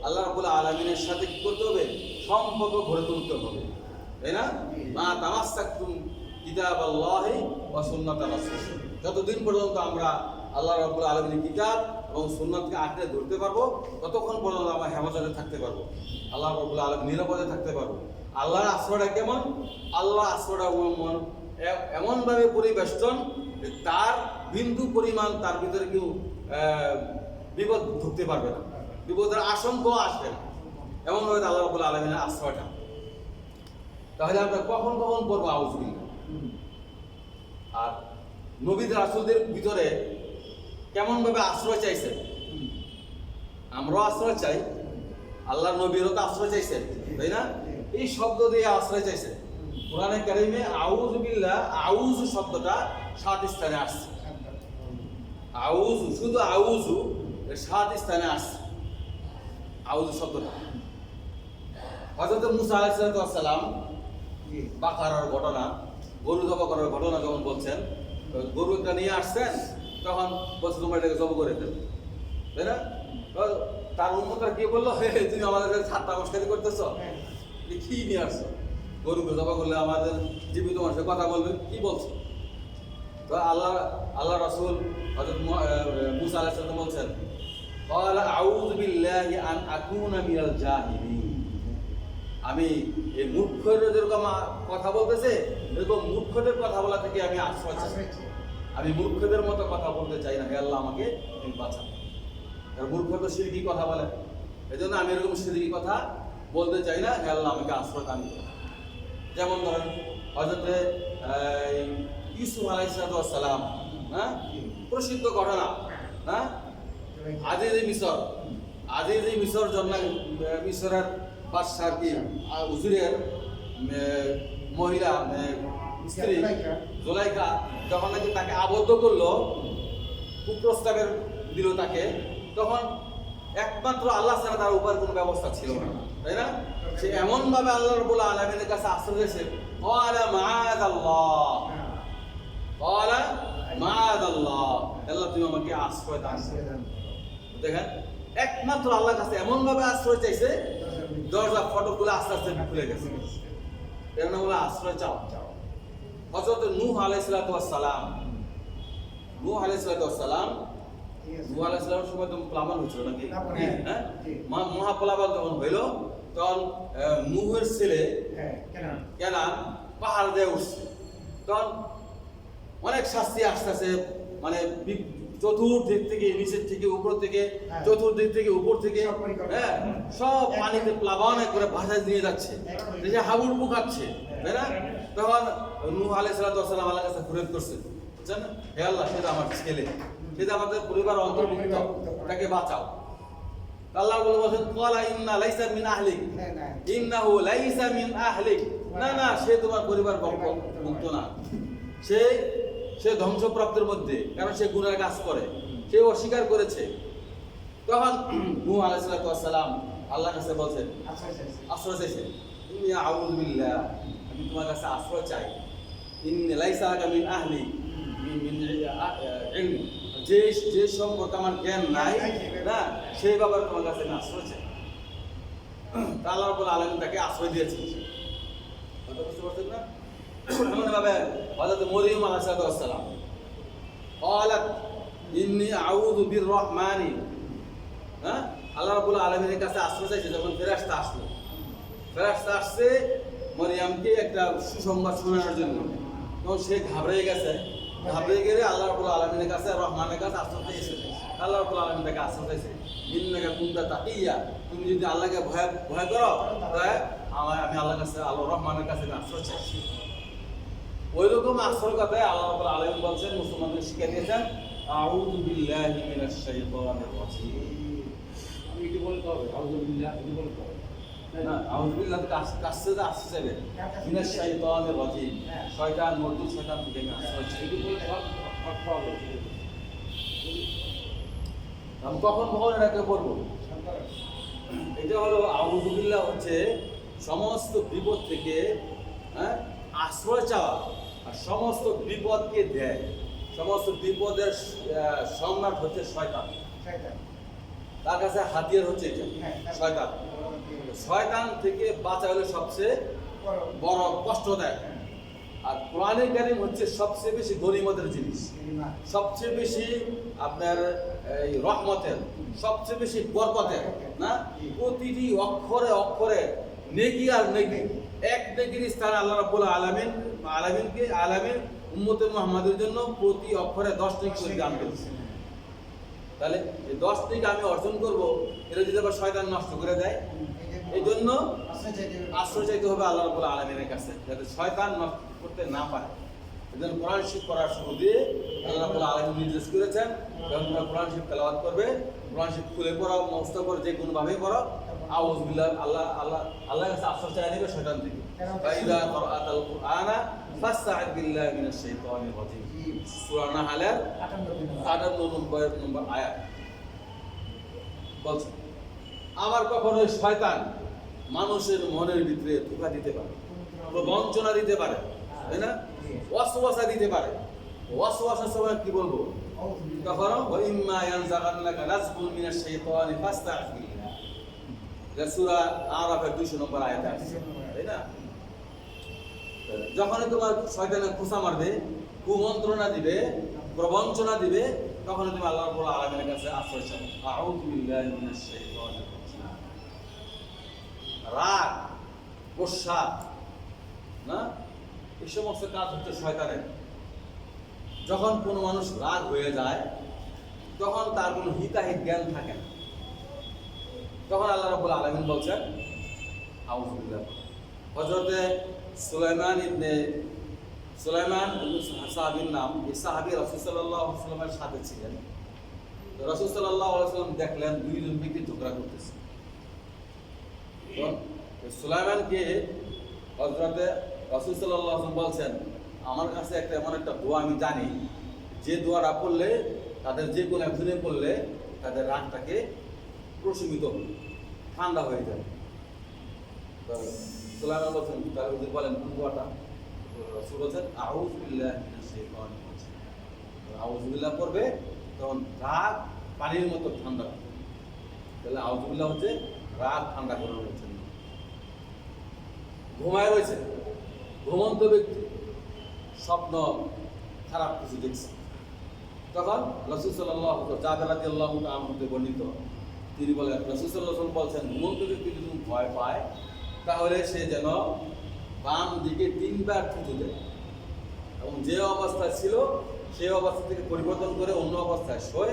আল্লাহ রাব্বুল আলামিনের সাথে কি করতে হবে? সম্পর্ক গড়ে তুলতে হবে, তাই না? মা তামাসসাকতুম কিতাবাল্লাহি ওয়া সুন্নাত রাসূল। যতদিন পর্যন্ত আমরা আল্লাহ রাব্বুল আলামিনের কিতাব এবং সুন্নাতকে আঁকড়ে ধরতে পারবো, ততক্ষণ পর্যন্ত আমরা হেফাজতে থাকতে পারবো, আল্লাহ রাব্বুল আলামিন নিরাপদে থাকতে পারবো। আল্লাহর আশ্রয়টা কেমন? আল্লাহ আশ্রয়টা এমন ভাবে পরিবেষ্টন, তার বিন্দু পরিমাণ তার ভিতরে কেউ বিপদ ঢুকতে পারবে না, বিপদের আশঙ্কাও আসবে না, এমন ভাবে আল্লাহ রাব্বুল আলামিনের আশ্রয়টা। তাহলে আমরা কখন করবো আউযু বিল্লাহ। আর নবীদের রাসূলদের ভিতরে কেমন ভাবে আশ্রয় চাইছে, আমরাও আশ্রয় চাই, আল্লাহর নবীরও তো আশ্রয় চাইছেন, তাই না? এই শব্দ দিয়ে আশ্রয় চাইছে। কোরআনে কারিমে আউযু বিল্লাহ, আউযু শব্দটা 7 স্থানে আসছে। আউযু, শুধু আউযু 7 স্থানে আসছে আউযু শব্দটা। হযরত মুসা আলাইহিস সালাম বাকারার ঘটনা, গরু জবাই করার ঘটনা যখন বলছেন, গরু একটা নিয়ে আসছেন, তখন বলছে তোমরা এটাকে জবাই করে দেবে, তাই না? তার উম্মতরা কি বললো, হে তুমি আমাদের কাছে ঠাট্টা মশকরি করতেছো, কি নিয়ে আসছো? গরুকে জবাই করলে আমাদের জীবিত মানুষের কথা বলবে, কি বলছো? তো আল্লাহ রাসূল হযরত মুসা আলাইহিস সালাম বলছেন, ক্বালা আউযু বিল্লাহি আন আকুনা মিনাল জাহিলিন। আমি এই মূর্খদের যেরকম কথা বলতেছে, এরকম মূর্খদের কথা বলা থেকে আমি আশ্রয় চাই। আমি মূর্খদের মতো কথা বলতে চাই না, হে আল্লাহ আমাকে তুমি বাঁচাও। আর মূর্খ তো শিরকি কথা বলে, এই জন্য আমি এরকম শিরকি কথা বলতে চাই না, হে আল্লাহ আমাকে আশ্রয় দান করো। যেমন ধরেন হযরত ইউসুফ আলাইহিস সালাম, হ্যাঁ, প্রসিদ্ধ ঘটনা, হ্যাঁ, আজিজ মিসর জন্য মিসরের বাদশাহ কি হুজুরের মহিলা স্ত্রী জুলাইখা যখন নাকি তাকে আবদ্ধ করলো, কুপ্রস্তাবের দিল তাকে, তখন একমাত্র আল্লাহ ছাড়া তার উপর কোনো ব্যবস্থা ছিল না, তাই না? সে এমন ভাবে আল্লাহ রাব্বুল আলামিনের কাছে আশ্রয় দিয়েছে, ক্বালা মাআযাল্লাহ, আল্লাহ তুমি আমাকে আশ্রয় দান করো। দেখেন, একমাত্র আল্লাহর কাছে এমন ভাবে আশ্রয় চাইছে, দরজা ফটকগুলো আস্তে আস্তে খুলে গেছে। এর নাম হলো আশ্রয় চাও। হযরত নূহ আলাইহিস সালাম, নূহ আলাইহিস সময় তো প্লাবন হচ্ছিল নাকি, হ্যাঁ, মহাপ্লাবন যখন হইল, তখন নূহের ছেলে কেনান পাহাড় দিয়ে উঠছে, তখন অনেক শাস্তি আসতেছে, মানে চতুর্দিক থেকে, নিচের থেকে, উপর থেকে, হ্যাঁ। চতুর্দিক থেকে, উপর থেকে, সব পরিকল্পনা। হ্যাঁ, সব পানিতে প্লাবন করে ভাষায় নিয়ে যাচ্ছে, দেখে হাবুডুবু খাচ্ছে, তাই না? তখন নূহ আলাইহিস সালাম আল্লাহর কাছে ফরিয়াদ করছে, বুঝছেন? হে আল্লাহ, সে তো আমার ছেলে, সে তো আমাদের পরিবার অন্তর্ভুক্ত, তাকে বাঁচাও। আল্লাহ বলছেন, ক্বালা ইন্না লাইসা মিন আহলিক, ইন্নাহু লাইসা মিন আহলিক, না না, সে তোমার পরিবার মুক্ত না, সে ধ্বংসপ্রাপ্তের মধ্যে, কারণ সে গুনার কাজ করে, সে অস্বীকার করেছে। তখন নূহ আলাইহিস সালাম আল্লাহর কাছে বলছেন, আশ্রয় চাইছে, ইন্নী আউযু বিল্লাহ, আমি তোমার কাছে আশ্রয় চাই, ইন্নী লাইসা লাকা মিন আহলি, মিন ইলম, যে সম্পর্কে আমার জ্ঞান নাই না, সেই ব্যাপারে তোমার কাছে আমি আশ্রয় চাই। তা আল্লাহ রাব্বুল আলামিন তাকে আশ্রয় দিয়েছেন। কথা বুঝতে পারছেন না? এমন ভাবে হযরত মরিয়ম আলাইহিস সালাম ক্বালাত ইন্নী আউযু বির-রহমানি, হ্যাঁ, আল্লাহ রাব্বুল আলামিনের কাছে আশ্রয় চাইছে। যখন ফেরেশতা আসছে মরিয়মকে একটা সুসংবাদ শোনানোর জন্য, তখন সে ঘাবড়ে গেলে আল্লাহ রাব্বুল আলামিনের কাছে, রহমানের কাছে আশ্রয় চাইছে। আল্লাহ রাব্বুল আলামিন তাকে আশ্রয় চাইছে, ইন্নাকা কুনতা তাকিয়া, তুমি যদি আল্লাহকে ভয় করো, তাহলে আমি আল্লাহর কাছে, আল্লাহ রহমানের কাছে আশ্রয় চাইছি। ওই রকম আশ্রয় কথায় আল্লাহ রাব্বুল আলামিন বলছেন, মুসলমানদের শিক্ষা দিয়েছেন, আউযু বিল্লাহি মিনাশ শাইতানির রাজিম। আমি এটি বলতে হবে, আলহামদুলিল্লাহ, এটি বলতে হবে। না, আউযু বিল্লাহি কাছে আসছে যাবে, মিনাশ শাইতানির রাজিম, শয়তান মর্দুদ, শয়তান থেকে আমি আশ্রয় চাই। এটি বলতে অর্থ হবে। আমি কখন এটাকে বলবো? এটা হলো আউযু বিল্লাহ, হচ্ছে সমস্ত বিপদ থেকে, হ্যাঁ, আশ্রয় চাওয়া, আর সমস্ত বিপদকে দেয়। সমস্ত বিপদের সম্রাট হচ্ছে শয়তান, তার কাছে হাতিয়ার হচ্ছে এটা, শয়তান। শয়তান থেকে বাঁচা হলো সবচেয়ে বড় কষ্ট দেয়। আর কোরআনে কারীম হচ্ছে সবচেয়ে বেশি গনিমতের জিনিস, সবচেয়ে বেশি আপনার এই রহমতের, সবচেয়ে বেশি বরকতের, না? প্রতিটি অক্ষরে অক্ষরে নেকি আর নেকি, এক নেকির স্থানে আল্লাহ রাব্বুল আলামিন উম্মতে মুহাম্মাদের জন্য প্রতি অক্ষরে 10 নেকি করে দান করেছে। তাহলে এই 10 নেকি আমি অর্জন করব, এটা যদি আবার শয়তান নষ্ট করে দেয়, এই জন্য আশ্রয় চাইতে হবে আল্লাহ রাব্বুল আলামিনের কাছে, যাতে শয়তান নষ্ট করতে না পারে। এজন্য কোরআন শরীফ পড়ার শুরু দিয়ে আল্লাহ রাব্বুল আলামিন নির্দেশ করেছেন, যখন তোমরা কোরআন শরীফ তেলাওয়াত করবে, কোরআন শরীফ খুলে পড়ো, মুখস্থ করে, যে কোনো ভাবে পড়ো, আউযু বিল্লাহ, আল্লাহর কাছে আশ্রয় চাই নেবে শয়তান থেকে। ফাইদা ক্রাআতাল কুরআনা ফাসতাঈদ বিল্লাহি মিনাশ শাইতানির রাজিম, সূরা নাহলের 58 নম্বর আয়াত বলছে। আবার কখনো শয়তান মানুষের মনের ভিতরে ধোঁকা দিতে পারে, প্রবঞ্চনা দিতে পারে, তাই না? ওয়াসওয়াসা দিতে পারে। ওয়াসওয়াসার সময় কি বলবো? তখন ওয়া ইম্মা ইয়ানজাগান্নাকা নাজগুন মিনাশ শাইতানি ফাসতাঈজ বিল্লাহ, এটা সূরা আরাফের 200 নম্বর আয়াতে আছে, তাই না? যখনই তোমার শয়তানে খোঁচা মারবে, কুমন্ত্রণা দিবে, প্রবঞ্চনা দিবে, তখন তুমি আল্লাহ রাব্বুল আলামিনের কাছে আশ্রয় চাও। আউযু বিল্লাহি মিনাশ শাইতানির রাজিম। রাগ, গোসা, না, এই সমস্ত কাজ হচ্ছে শয়তানের। যখন কোনো মানুষ রাগ হয়ে যায়, তখন তার কোনো হিতাহিত জ্ঞান থাকে না, তখন আল্লাহ রাব্বুল আলামিন বলছেন আউযু বিল্লাহ। হযরতে সুলাইমান সাহাবীর নাম, এই সাহাবী রাসূল সাল্লাল্লাহু আলাইহি ওয়াসাল্লামের সাথে ছিলেন। তো রাসূল সাল্লাল্লাহু আলাইহি ওয়াসাল্লাম দেখলেন দুইজন ব্যক্তি ঝগড়া করতেছে। সুলাইমানকে হযরতে রাসূল সাল্লাল্লাহু আলাইহি ওয়াসাল্লাম বলছেন, আমার কাছে এমন একটা দোয়া আমি জানি, যে দোয়াটা পড়লে, তাদের যে কোনো একজনে পড়লে, তাদের রাগটাকে প্রশমিত হবে, ঠান্ডা হয়ে যাবে। সুলাইমান বলছেন, তাহলে যদি বলেন কোন দোয়াটা? রাসূল বলছেন আউযু বিল্লাহি মিনাশ শাইতানির রাজিম। আউযু বিল্লাহ পড়বে, তখন রাগ পানির মতো ঠান্ডা হবে। তাহলে আউযু বিল্লাহ হচ্ছে রাগ ঠান্ডা করানোর জন্য। ঘুমায় রয়েছে, ঘুমন্ত ব্যক্তি স্বপ্ন খারাপ কিছু দেখছে, তখন রাসূল সাল্লাল্লাহু আলাইহি ওয়াসাল্লাম, জাবের রাদিয়াল্লাহু তাআলা হতে বর্ণিত, তিনি বলেন, রাসূল সাল্লাল্লাহু আলাইহি ওয়াসাল্লাম বলছেন, ঘুমন্ত ব্যক্তি যদি ভয় পায়, তাহলে সে যেন বাম দিকে 3 বার থুতু দেয়, এবং যে অবস্থা ছিল সেই অবস্থা থেকে পরিবর্তন করে অন্য অবস্থায় শোয়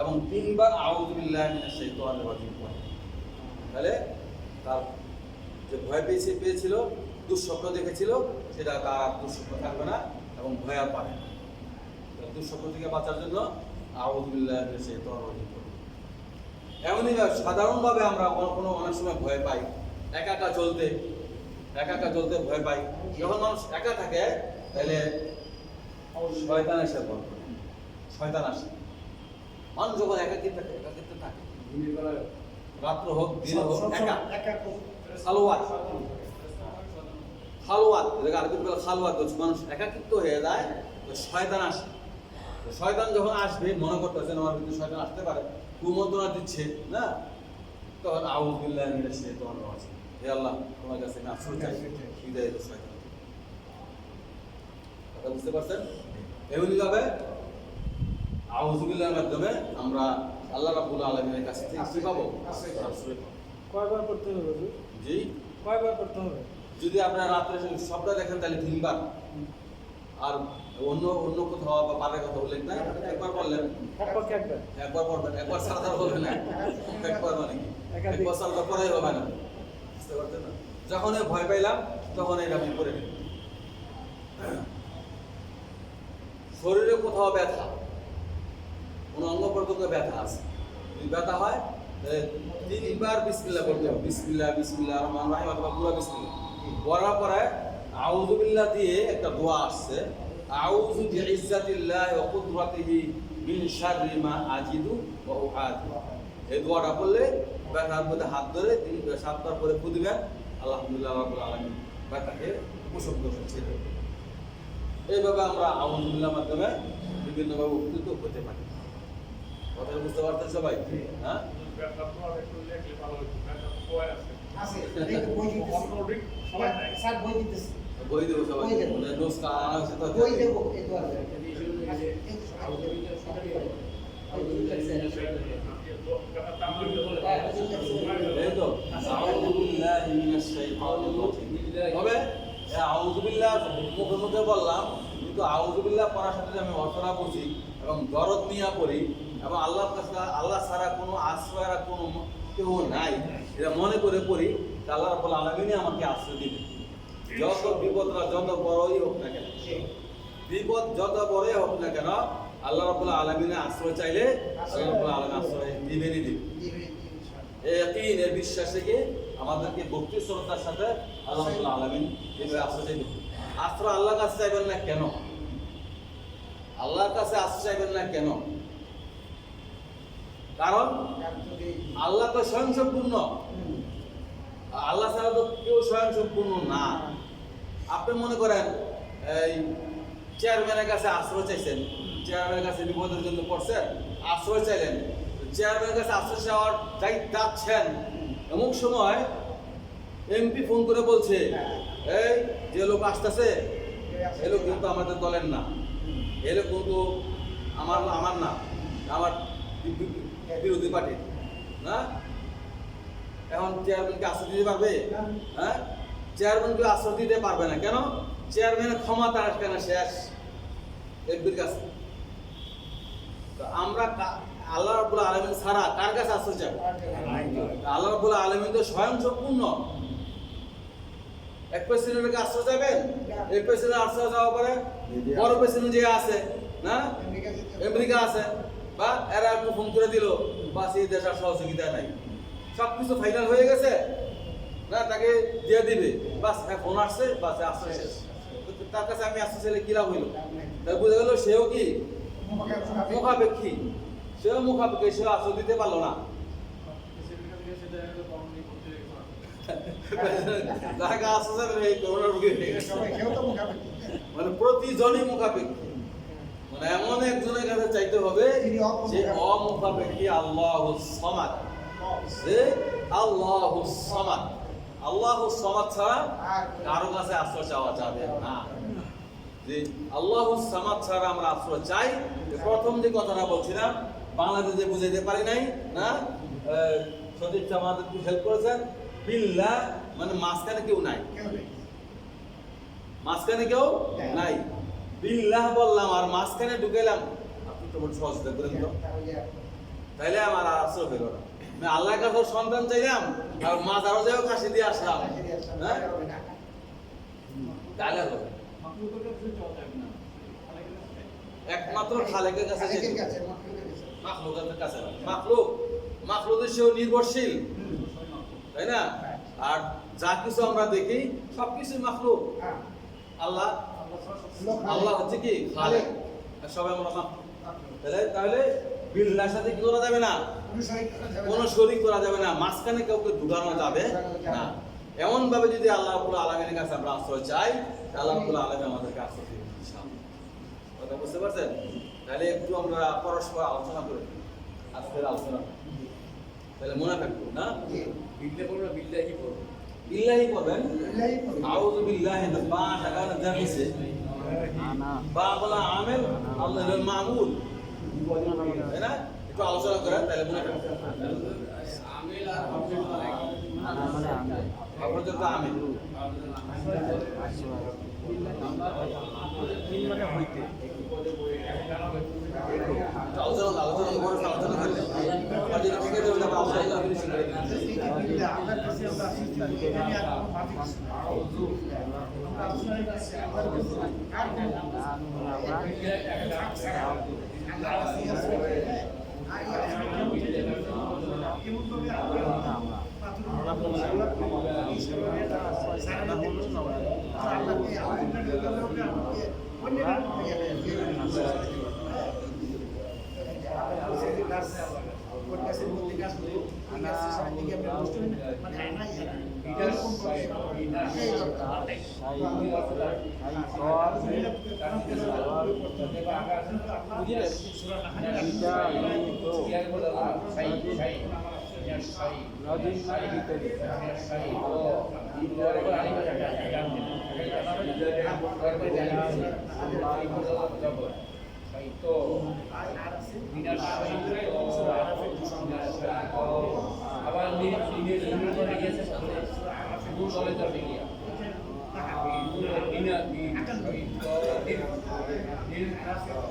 এবং 3 বার আউযু বিল্লাহি মিনাশ শাইতানির রাজিম পড়ে। তাহলে তার যে ভয় পেয়েছিল, দুঃস্বপ্ন দেখেছিল, সেটা তার দুঃস্বপ্ন থাকবে না এবং ভয় আর পাবে না। দুঃস্বপ্ন থেকে বাঁচার জন্য আউযু বিল্লাহি মিনাশ শাইতানির রাজিম পড়ে। এমনই সাধারণভাবে আমরা কোনো অনেক সময় ভয় পাই, একা একা চলতে ভয় পাই। যখন মানুষ একা থাকে তাহলে শয়তান এসে ভয় করে, শয়তান আসে। মানুষ যখন একাকিত্বে থাকে, রাত্র হোক দিন হোক, একা খালওয়াত, এটাকে আরবি বলে খালওয়াত বলছে। মানুষ একাকিত্ব হয়ে যায়, তো শয়তান আসে। তো শয়তান যখন আসবে, মনে করতেছেন আমার ভিতরে শয়তান আসতে পারে, কুমন্ত্রণা দিচ্ছে না, তখন আউযু বিল্লাহি মিনাশ শাইতানির রাজিম, হে আল্লাহ তোমার কাছে আমি আশ্রয় চাই হৃদয়ে শয়তান। কথা বুঝতে পারছেন? এমনি ভাবে আউযু বিল্লাহির মাধ্যমে আমরা আল্লাহ রাব্বুল আলামিনের কাছ থেকে কি পাবো? আশ্রয় পাবো। কয়বার করতে হবে হুজুর? জি, কয়বার করতে হবে? যদি আপনারা রাত্রে স্বপ্ন দেখেন তাহলে 3 বার, আর অন্য কোথাও বা পারের কথা বললেন না, একবার বললেন, একবার পড়বেন, একবার সারা বলবেন না, একবার মানে কি একবার সারা পড়াই হবে না, বুঝতে পারছেন না? যখন ভয় পাইলাম তখন এটা আমি করে নিই। শরীরে কোথাও ব্যথা, কোনো অঙ্গ প্রত্যঙ্গ ব্যথা আছে, যদি ব্যথা হয় 3 বার বিসমিল্লাহ বলতে হবে। বিসমিল্লাহ রহমানির রহিম অথবা পুরো বিসমিল্লাহ পড়ার পরে আউযু বিল্লাহ দিয়ে একটা দোয়া আসছে, আউযু বিইজ্জাতিল্লাহি ওয়া কুদরাতিহি মিন শাররি মা আজিদু ওয়া উহাদি। এই দোয়াটা বললে ব্যথার মধ্যে হাত ধরে 7 বার করে ফু দিবেন, আলহামদুলিল্লাহ রাব্বুল আলামিন ব্যথাকে উপশম করছে। এইভাবে আমরা আউযু বিল্লাহর মাধ্যমে বিভিন্নভাবে উপকৃত হতে পারি। কথা বুঝতে পারছেন সবাই? হ্যাঁ, বই দেবো সবাই, নোটস আনা হয়েছে তো এই তো আউযু বিল্লাহি মিনাশ শাইতানির রাজিম। তবে আউযু বিল্লাহ মুখে মুখে বললাম, কিন্তু আউযু বিল্লাহ পড়ার সাথে আমি অর্থনা বুঝি এবং দরদ নিয়ে পড়ি এবং আল্লাহর কাছে আল্লাহ ছাড়া কোনো আশ্রয় আর কোনো কেউ নাই, এটা মনে করে পড়ি, আল্লাহ রাব্বুল আলামিনই আমাকে আশ্রয় দিবে। যত বিপদরা যত বড়ই হোক না কেন, বিপদ যত বড়ই হোক না কেন, আল্লাহ রাব্বুল আলামিনের আশ্রয় চাইলে আল্লাহ রাব্বুল আলামিন আশ্রয় দিবেনই দিবে। এই ইয়াকিন, এই বিশ্বাস থেকে আমাদেরকে ভক্তি শ্রদ্ধার সাথে আল্লাহ রাব্বুল আলামিন এইভাবে আশ্রয় চাইবেন। আশ্রয় আল্লাহর কাছে চাইবেন না কেন? আল্লাহর কাছে আশ্রয় চাইবেন না কেন? কারণ আল্লাহ তো স্বয়ংসম্পূর্ণ, আল্লাহ ছাড়া তো কেউ স্বয়ংসম্পূর্ণ না। আপনি মনে করেন এই চেয়ারম্যানের কাছে আশ্রয় চাইছেন, চেয়ারম্যানের কাছে বিপদের জন্য পড়ছেন, আশ্রয় চাইলেন, চেয়ারম্যানের কাছে আশ্রয় চাওয়ার যাচ্ছেন, এমন সময় এমপি ফোন করে বলছে, এই যে লোক আসতেছে এ লোক কিন্তু আমাদের দলের না, এ লোক কিন্তু আমার না, আমার বিরোধী পার্টির না। এখন চেয়ারম্যানকে আশ্রয় দিতে পারবে? হ্যাঁ, চেয়ারম্যানকে আশ্রয় দিতে পারবে না। কেন? চেয়ারম্যানের ক্ষমতা কেন শেষ এমপির কাছে। তো আমরা আল্লাহ রাব্বুল আলামিন ছাড়া কার কাছে আশ্রয় চাই? আল্লাহ রাব্বুল আলামিন তো স্বয়ংসম্পূর্ণ। এক প্রেসিডেন্টের কাছে আশ্রয় চাইবেন, এই প্রেসিডেন্ট আশ্রয় যাওয়ার পরে বড় প্রেসিডেন্ট যে আছে না, আমেরিকা আছে, বা এরা একটু ফোন করে দিল, বা সেই দেশের সহযোগিতা নাই, সবকিছু ফাইনাল হয়ে গেছে না, তাকে দিয়ে দিবে, বাস ফোন আসছে, বাস আশ্রয় শেষ। তার কাছে আমি আশ্রয় চাইলে কি লাভ হইল? তাই বুঝে গেল সেও কি মুখাপেক্ষী, সেও মুখাপেক্ষী, সেও আশ্রয় দিতে পারলো না। মানে প্রতিজনই মুখাপেক্ষী, মানে এমন একজনের কাছে চাইতে হবে যে অমুখাপেক্ষী, আল্লাহুস সামাদ। আল্লাহুস সামাদ, আল্লাহুস সামাদ ছাড়া কারো কাছে আশ্রয় চাওয়া যাবে না। যে আল্লাহুস সামাদ ছাড়া আমরা আশ্রয় চাই। প্রথম যে কথাটা বলছিলাম, বাংলাদেশে বুঝাইতে পারি নাই না, সদীপ আমাদের একটু হেল্প করেছেন। বিল্লাহ মানে মাঝখানে কেউ নাই, মাঝখানে কেউ নাই। বিল্লাহ বললাম আর মাঝখানে ঢুকাইলাম, আপনি তো সহজতা করেন তো, তাইলে আমার আর আসর হইল না। আমি আল্লাহর কাছে সন্তান চাইলাম আর মাজারও যাও কাশি দিয়ে আসলাম, হ্যাঁ তাহলে আর হবে না। একমাত্র খালেকের কাছে যেতে হবে। মাখলুকের কাছে না। মাখলুকের সেও নির্ভরশীল, তাই না? আর যা কিছু আমরা দেখি সবকিছু মাখলুক। আল্লাহ হচ্ছে কি খালেক, আর সবাই আমরা মাখলুক। তাহলে বিল্লাহর সাথে কি করা যাবে না, কোনো শরীক করা যাবে না, মাঝখানে কাউকে ঢুকানো যাবে না। এমন ভাবে যদি আল্লাহ রাব্বুল আলামিনের কাছে আমরা আশ্রয় চাই, আল্লাহ রাব্বুল আলামিন আমাদেরকে আশ্রয় দিবেন ইনশাআল্লাহ। কথা বুঝতে পারছেন? তাহলে একটু আমরা পরস্পর আলোচনা করি আজকের আলোচনা, তাহলে মনে থাকবো না? বিল্লাহ পড়বো, বিল্লাহি পড়বো। বিল্লাহি করবেন, আউযু বিল্লাহি না বা টাকা না জানিছে বা বলা আমেল আল্লাহর মামুল, তাই না? একটু আলোচনা করেন তাহলে মনে থাকবে। আমিল আর আপনাদের তো আমেল আলোচনা করে আলোচনা করলে আর যদি ঠিক আছে তাহলে আলোচনা করে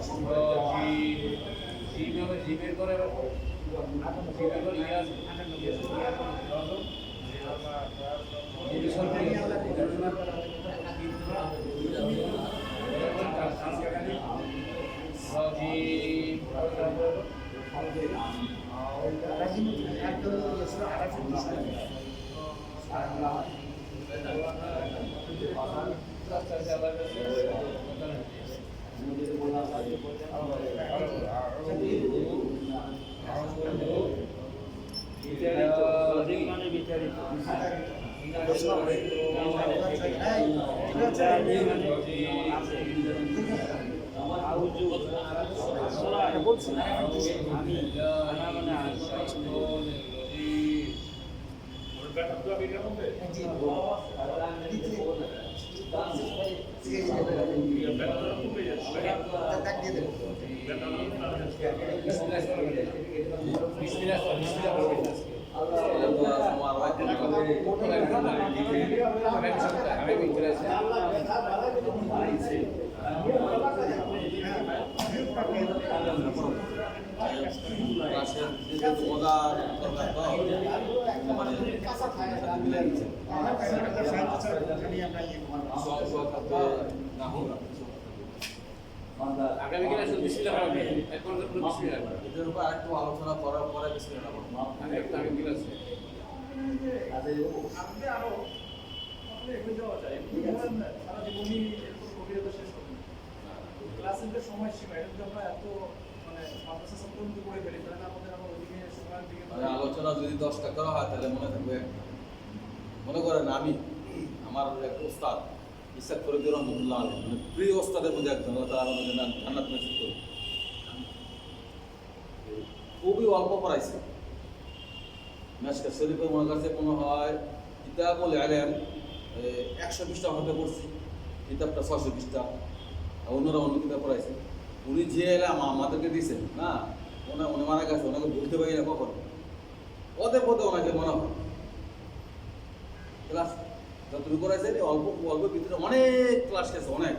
শুরু আবার জিমের করে আগামীকাল আসলে বিসমিল্লাহ হবে এখন তো বিসমিল্লাহ এটার উপর আরেকটু আলোচনা করার পরে বিসমিল্লাহ বলবো। একটা আগামীকাল আছে আপনি আরো আপনি এগিয়ে যাওয়া যায় সারা জীবনই এরকম গভীরতা শেষ হবে ক্লাসের সময় সীমা এটা যদি আমরা এত মানে মাদ্রাসা সম্পর্কে করে ফেলি তাহলে আমাদের আবার ওইদিকে সময়ের দিকে মানে আলোচনা যদি 10টা করা হয় তাহলে মনে থাকবে। মনে করেন আমি আমার এক ওস্তাদ ইসাক ফরিদুর রহমতুল্লাহ আলাইহি, মানে প্রিয় ওস্তাদের মধ্যে একজন, তারা আমাদের জান্নাত নসিব করুন। খুবই অল্প পড়াইছে। মেশকাত শরীফে মনে কাছে মনে হয় কিতাবুল ইলম 100 পৃষ্ঠা হতে পড়ছি, কিতাবটা 600 পৃষ্ঠা, অন্যরা অন্য কিতাব পড়াইছে। উনি যে এলাম আমাদেরকে দিয়েছেন না, উনি মারা গেছে, ওনাকে ভুলতে পারি না কখন, পদে পদে ওনাকে মনে হয় ক্লাস যতটুকু করাইছে অল্প অল্প ভিতরে অনেক ক্লাস গেছে, অনেক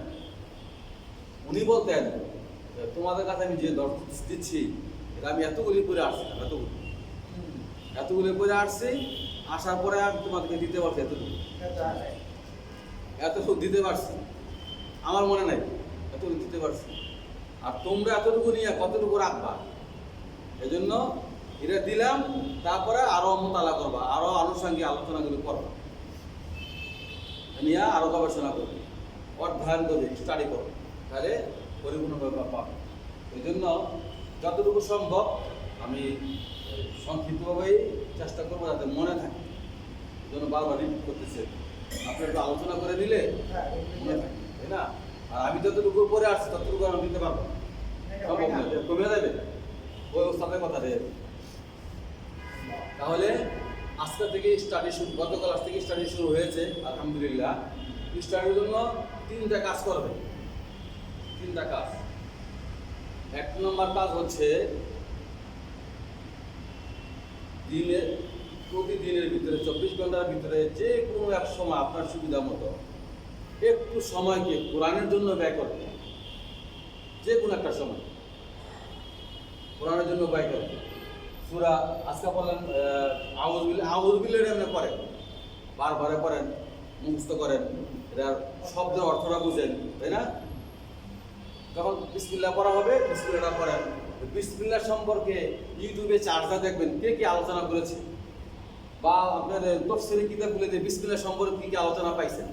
উনি বলতেন তোমাদের কাছে আমি যে দরখাস্ত দিচ্ছি এটা আমি এতগুলি করে আসছি এতগুলি করে আসছি, আসার পরে আমি তোমাদেরকে দিতে পারছি এতটুকু দিতে পারছি, আমার মনে নাই এতটুকু দিতে পারছি। আর তোমরা এতটুকু নিয়ে কতটুকু রাখবা, এজন্য এটা দিলাম। তারপরে আরো মোতালা করবা, আরো আনুষঙ্গিক আলোচনাগুলো করবা, নিয়ে আরো গবেষণা করবে, অধ্যয়ন করবে, স্টাডি করবে, তাহলে পরিপূর্ণভাবে পাবে। এই জন্য যতটুকু সম্ভব আমি সংক্ষিপ্তভাবেই চেষ্টা করবো যাতে মনে থাকে। এই জন্য বারবার রিপিট করতেছে, আপনি একটু আলোচনা করে দিলে মনে থাকে, তাই না? আর আমি যতটুকু পরে আসছি ততটুকু আমি দিতে পারবো সম্ভব না, কমে যাবে ওই ওস্তাদের কথা দিয়ে। তাহলে আজকে থেকে স্টাডি শুরু, গতকাল আজ থেকে স্টাডি শুরু হয়েছে আলহামদুলিল্লাহ। স্টাডির জন্য 3টা কাজ করবে, 3টা কাজ। 1 নম্বর কাজ হচ্ছে প্রতিদিনের ভিতরে 24 ঘন্টার ভিতরে যে কোনো এক সময় আপনার সুবিধা মতো একটু সময়কে কোরআনের জন্য ব্যয় করবে। যে কোনো একটা সময় কোরআনের জন্য ব্যয় করবে। সূরা আজকে বললেন আউযুবিল্লাহ এমনি পড়েন, বারবারে পড়েন, মুখস্থ করেন, এটার শব্দের অর্থটা বুঝেন, তাই না? যখন বিসমিল্লাহ পড়া হবে বিসমিল্লাহটা পড়েন। বিসমিল্লাহ সম্পর্কে ইউটিউবে চার্জটা দেখবেন কে কি আলোচনা করেছে, বা আপনার তাফসীরে কিতাবগুলোতে যে বিসমিল্লাহ সম্পর্কে কি কি আলোচনা পাইছেন।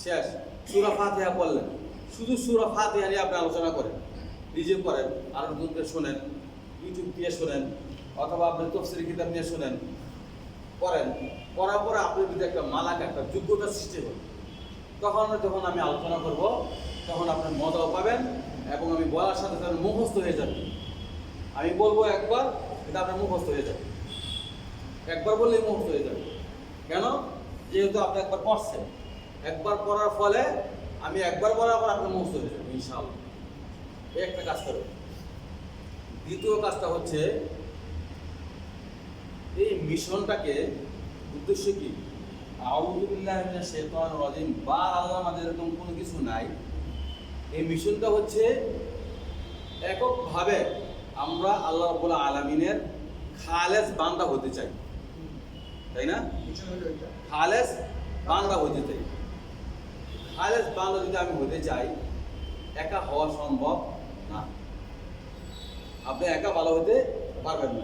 শেষ সূরা ফাতিহা পড়লেন, শুধু সূরা ফাতিহা নিয়ে আপনি আলোচনা করেন, নিজে পড়েন, আর দুটো শোনেন, ইউটিউব দিয়ে শোনেন, অথবা আপনি তাফসীরে কিতাব নিয়ে শোনেন, পড়েন। পড়ার পরে আপনার যদি একটা মালাক, একটা যোগ্যতা সৃষ্টি হবে, তখন যখন আমি আলোচনা করব তখন আপনার মজাও পাবেন, এবং আমি বলার সাথে সাথে মুখস্থ হয়ে যাবে। আমি বলবো একবার, এটা আপনার মুখস্থ হয়ে যাবে, একবার বললেই মুখস্থ হয়ে যাবে। কেন? যেহেতু আপনি একবার পড়ছেন, একবার পড়ার ফলে আমি একবার বলার পর আপনার মুখস্থ হয়ে যাবে ইনশাআল্লাহ। এই একটা কাজ করবে। দ্বিতীয় কাজটা হচ্ছে এই মিশনটাকে উদ্দেশ্য কি? আউযু বিল্লাহি মিনাশ শাইতানির রাজিম বা আল্লাহ আমাদের এরকম কোনো কিছু নাই। এই মিশনটা হচ্ছে এককভাবে আমরা আল্লাহ রাব্বুল আলামিনের খালেস বান্দা হতে চাই, তাই না? খালেস বান্দা হতে চাই। খালেস বান্দা যদি আমি হতে চাই, একা হওয়া সম্ভব না। আপনি একা ভালো হতে পারবেন না,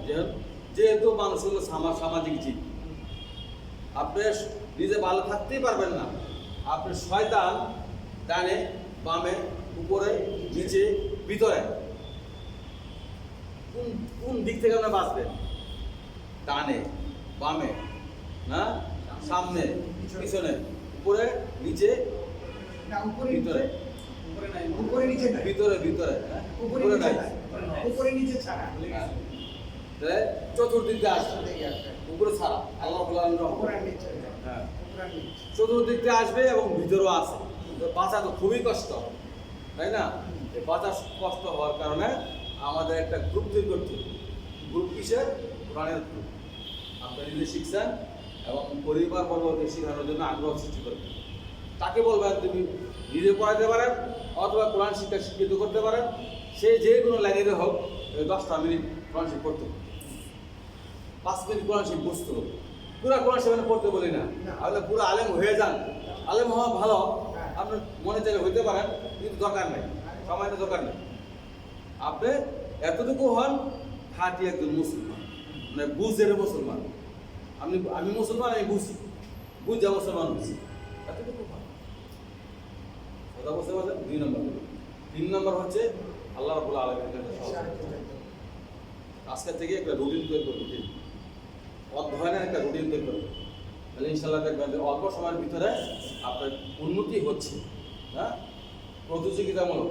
যেহেতু মানুষ হলো সামাজিক জীব। আপনি নিজে ভালো থাকতেই পারবেন না। আপনি শয়তান ডানে বামে উপরে নিচে ভিতরে, কোন দিক থেকে আপনি বাঁচবেন? ডানে বামে, না সামনে পিছনে, উপরে নিচে ভিতরে, ভিতরে ভিতরে, উপরে নাই, উপরে নিচে ছাড়া চতুর্দিক দিয়ে আসবে, উপরে ছাড়া আল্লাহ হ্যাঁ চতুর্দিক দিয়ে আসবে এবং ভিতরেও আছে। বাঁচা তো খুবই কষ্ট, তাই না? এই বাঁচা কষ্ট হওয়ার কারণে আমাদের একটা গ্রুপ তৈরি করতে হবে। গ্রুপ কিসের? কোরআনের গ্রুপ। আপনি নিজে শিখছেন এবং পরিবার বর্গকে শেখানোর জন্য আগ্রহ সৃষ্টি করবেন। তাকে বলবেন তুমি নিজে পড়াতে পারেন অথবা কোরআন শিক্ষা শিক্ষিত করতে পারেন। সে যে কোনো লাইনে হোক 10টা মিনিট কোরআন শিখ করতে হবে, 5 মিনিট কোরআন শিখ বুঝতে হবে। পুরো কোরআন শিখ পড়তে বলি না, আপনি পুরো আলেম হয়ে যান। আলেম হওয়া ভালো, আপনি মনে চাইলে হইতে পারেন, কিন্তু দরকার নেই, সময়ের দরকার নেই। আপনি এতটুকু হন খাঁটি একজন মুসলমান, মানে বুঝের মুসলমান। আমি মুসলমান, আমি বুঝি, বুঝা মুসলমান বুঝি, এতটুকু হন। কথা বুঝতে পারছেন? 2 নম্বর। 3 নম্বর হচ্ছে আল্লাহ রাব্বুল আলামিনের কাছে আজকে থেকে একটা রুটিন তৈরি করবে, রুটিন অধ্যয়নের একটা রুটিন তৈরি করবে। তাহলে ইনশাআল্লাহ দেখবেন যে অল্প সময়ের ভিতরে আপনার উন্নতি হচ্ছে। হ্যাঁ, প্রতিযোগিতামূলক।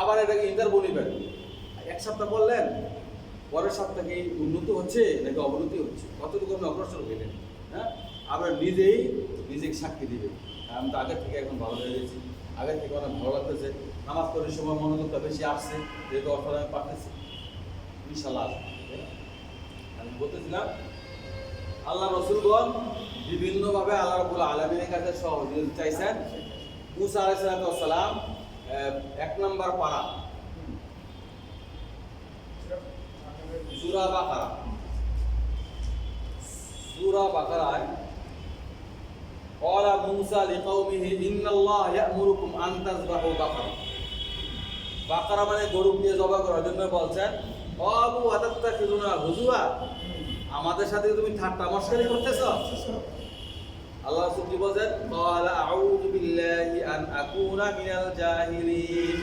আবার এটাকে ইন্টারভিউ নেবেন। 1 সপ্তাহ বললেন, পরের সপ্তাহে উন্নতি হচ্ছে নাকি অবনতি হচ্ছে, কতটুকু আপনি অগ্রসর হইলেন। হ্যাঁ, আবার নিজেকে সাক্ষী দিবেন, আমি তো আগের থেকে এখন ভালো হয়ে গেছি, আগের থেকে অনেক ভালো লাগতেছে, নামাজ পড়ার সময় মনোযোগটা বেশি আসছে, যেহেতু অর্থটা আমি পাঠাচ্ছি ইনশাআল্লাহ। আমি বলতেছিলাম আল্লাহ রাসূলগণ বিভিন্নভাবে আল্লাহ রাব্বুল আলামিনের কাছে সহযোগিতা চাইছেন। মুসা আলাইহিস সালাম 1 নম্বর পারা সূরা বাকারা। সূরা বাকারায় ক্বালা মূসা লিকাওমিহি ইন্নাল্লাহ ইয়া'মুরুকুম আন তাযবাহু বাকারা। বাকারা মানে গরু দিয়ে জবাই করার জন্য বলছেন, ক্বালু আতাত্তাখিযুনা হুজুয়া, আমাদের সাথে তুমি ঠাট্টা মশকরি করতেছো? আল্লাহ রাসূল কি বলেন? ক্বালা আউযু বিল্লাহি আন আকুনা মিনাল জাহিলিন,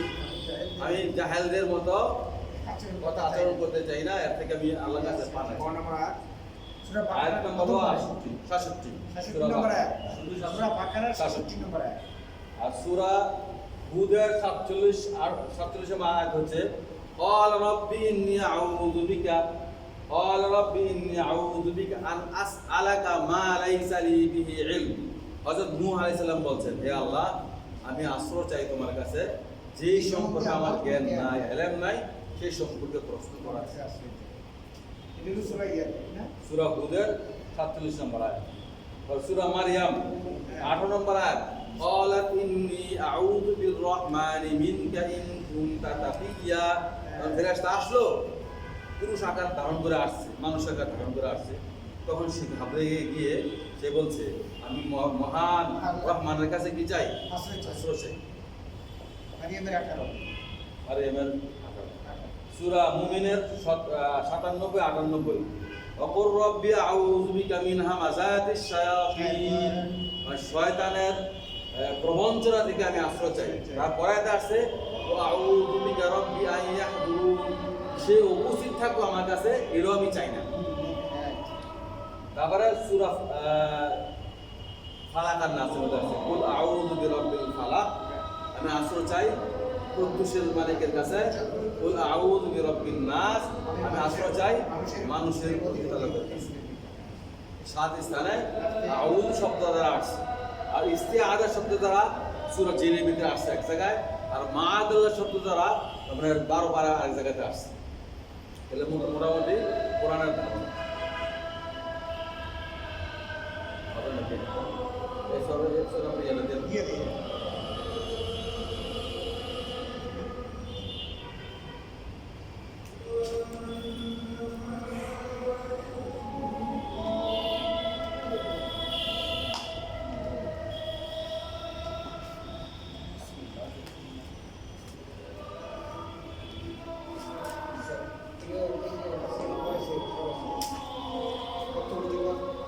আমি জাহেলদের মতো কথা আচরণ করতে চাই না, এর থেকে আমি আল্লাহর কাছে পানাই। কোন নম্বর আয়াত? আয়াত নম্বর 67 67 নম্বর আয়াত। সূরা বাকারার 67 নম্বর আয়াত। আর সূরা হুদের 47 আর 47 নম্বর আয়াত হচ্ছে ক্বালা রাব্বি ইন্নী আউযু বিকা আন আসআলাকা মা লাইসা লি বিহি ইলম। হযরত নূহ আলাইহিস সালাম বলছেন, হে আল্লাহ, আমি আশ্রয় চাই তোমার কাছে যেই সম্পর্কে আমার জ্ঞান নাই, ইলম নাই, সেই সম্পর্কে প্রশ্ন করা। এটা সূরা ইয়াত না? সূরা হুদের 47 নম্বর আয়াত। আর সূরা মারইয়াম 18 নম্বর আয়াত, ক্বালাত ইন্নী আউযু বিররহমানি মিনকা ইন কুনতা তাকিয়া। ফেরেশতা আসলো, পুরুষ আকার ধারণ করে আসছে, মানুষ আকার ধারণ করে আসছে। তখন সে ঘাবড়ে গিয়ে সে বলছে, আমি মহান রহমানের কাছে কি চাই? আশ্রয় চাই। মারিয়ামের 18। আর এমন সূরা মুমিনের 97-98 অকুর রব্বি আউযু বিকা মিন হামাযাতিশ শায়াতিন, শয়তানের প্রবঞ্চনা থেকে আমি আশ্রয় চাই। তারপরে আসছে ওয়া আউযু বিকা রব্বি আন ইয়াহদুরুন, সে উপস্থিত থাকো আমার কাছে, এরও আমি চাই না। তারপরে সূরা ফালাকার নাসের মধ্যে আছে কুল আউযু বিরাব্বিল ফালাক, আমি আশ্রয় চাই কুদ্দুসের মালিকের কাছে। কুল আউযু বিরাব্বিন নাস, আমি আশ্রয় চাই মানুষের প্রতিপালকের কাছে। 7 স্থানে আউযু শব্দ দ্বারা আসছে, আর ইস্তিআযা শব্দ দ্বারা সূরা জিনের ভিতরে আসছে এক জায়গায়, আর মাআদাল্লাহ শব্দ দ্বারা আপনার 12 পারা এক জায়গাতে আসছে। তাহলে মোটামুটি কোরআনের ধারণা হবে নাকি? এই সব আপনি জানেন দিয়ে দিয়ে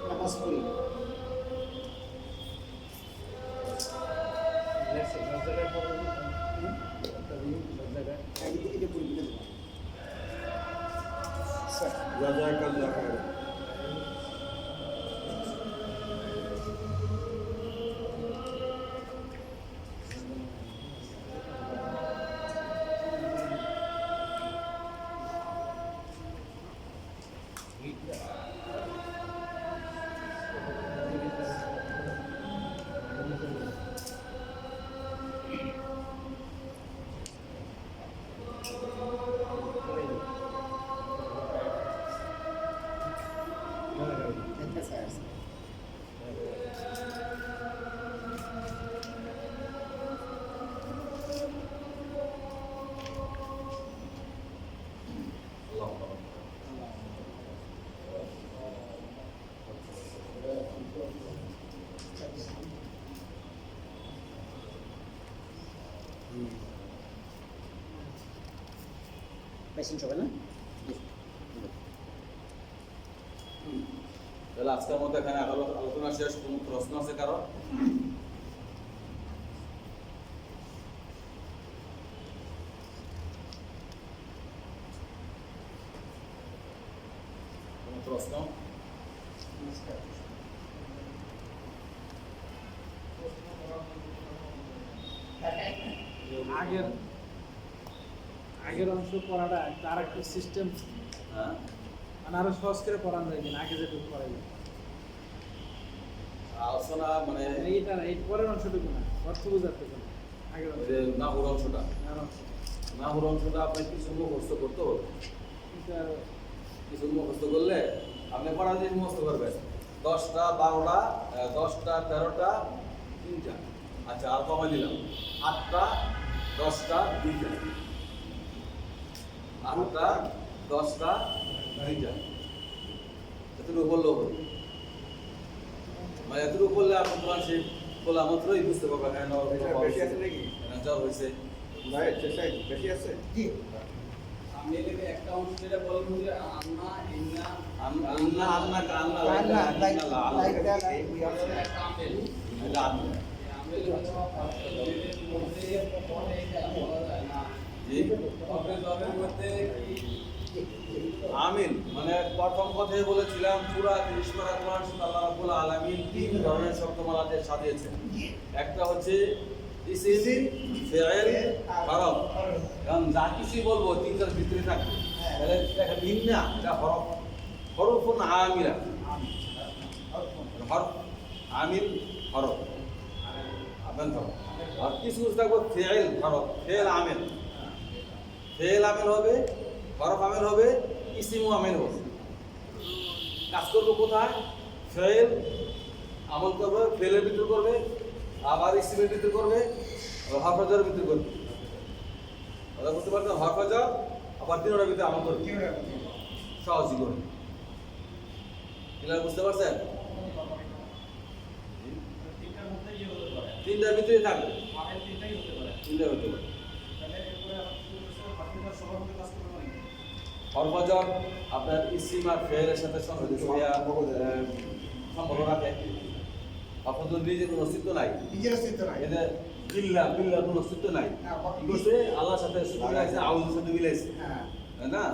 নামাজ পড়ি। এটা পড়ি দিতে দেবো। স্যার জাযাকাল্লাহ খাইর। একটা স্যার আছে। পেশেন্ট হবে না? তাহলে আজকের মধ্যে এখানে আলোচনা শেষ। কোনো প্রশ্ন আছে কারো? কোনো প্রশ্ন? আগের অংশ পড়াটা তার একটা সিস্টেম, হ্যাঁ, মানে আরো সহজ করে পড়ানো যায় কিনা আগে যেটুকু পড়া যায়। আলোচনা মানে এইটা না, এই পরের অংশটুকু না, অর্থ বোঝাতে পারে আগের ওই অংশ যে নাহুর অংশটা, আর অংশ নাহুর অংশটা আপনার কিছু মুখস্থ করতে হবে। এটা কিছু মুখস্থ করলে আপনি পড়া দিয়ে মুখস্থ করবেন 10টা 12টা 10টা 13টা 3টা, আচ্ছা আর কমাই দিলাম 8টা 10টা 2টা, 8টা 10টা 2টা, এতটুকু বললেও হবে। মানে এতটুকু বললে আপনি তোমার সে বলা মাত্রই বুঝতে পারবেন হ্যাঁ এটা বেশি আছে নাকি? জ্বর হয়েছে। ভাই চেষ্টা বেশি আছে? জি আমি এটাকে একটা অংশ যেটা বলবো যে আন্না ইন্না আন্না আন্না কান্না আল্লাহ লাইক লাইক এটা একটা আমেল আন্না আমেল হচ্ছে অপের মধ্যে পরে এটা বলা যায় না জি অপের জবের মধ্যে আমিন মানে প্রথম কথাই বলেছিলাম পুরা 30 পারা কোরআন শুনে আল্লাহ রাব্বুল আলামিন তিন ধরনের শব্দমালা দিয়ে সাজিয়েছেন। একটা হচ্ছে ইসিম, ফি'ল, হরফ। কারণ যা কিছুই বলবো তিনটার ভিতরে থাকবে। তাহলে এটা ইন্না এটা হরফ, হরফুন আমিরা, হরফ আমিল হরফ, আমেল হরফ। আর কিছু থাকবে ফি'ল হরফ, ফি'ল আমেল, ফি'ল আমেল হবে, হরফ আমেল হবে, ইসিমু আমেল হবে। কাজ করবো কোথায়? ফেল আমল করবে, ফেলের ভিতর করবে, আবার ইসিমের ভিতর করবে, হরফাজের ভিতর করবে। কথা বুঝতে পারছেন? হরফাজর আবার তিনটার ভিতরে আমল করবে, সহজই করবে। ক্লিয়ার বুঝতে পারছেন? তিনটার মধ্যে ইয়ে হতে পারে তিনটার ভিতরে থাকবে, আমেল তিনটাই হতে পারে। তিনটার হতে পারে। তাহলে এরপরে আমার শুরু করছে হাফিজার সবার মধ্যে কাজ করবে মানে হরফাজর আপনার ইসিম আর ফেলের সাথে সম্পর্ক রাখে। হরফাজর নিজের কোনো অস্তিত্ব নাই, নিজের অস্তিত্ব নাই এদের বিল্লাহ কোনো অস্তিত্ব নাই। কি করছে? আল্লাহর সাথে মিলাইছে, আউযের সাথে মিলাইছে, হ্যাঁ তাই না?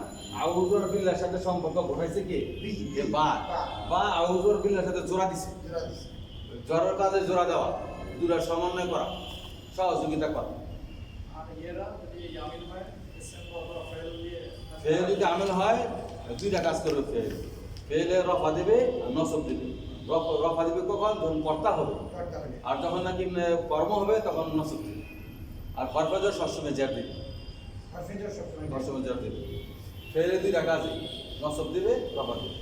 আউযুর বিল্লাহর সাথে সম্পর্ক ঘটাইছে কি? যে বা আউযুর বিল্লাহর সাথে জোড়া দিছে। জোড়া দিছে জোড়ার কাজে জোড়া দেওয়া, দুটার সমন্বয় করা, সহযোগিতা করা। আর ইয়েরা যদি এই আমিল হয় ইসম বা ফেল দিয়ে ফেল যদি আমেল হয় দুইটা কাজ করবে। ফেলে রফা দেবে আর নসব দেবে। রফা দেবে কখন? যখন কর্তা হবে, করতে হবে আর যখন নাকি কর্ম হবে তখন নসব দেবে। আর হরফাজর সবসময় জ্যাপ দেবে, হাফিজার সবসময় সবসময় জ্যাপ দেবে। ফেলে দুইটা কাজে নসব দেবে, রফা দেবে।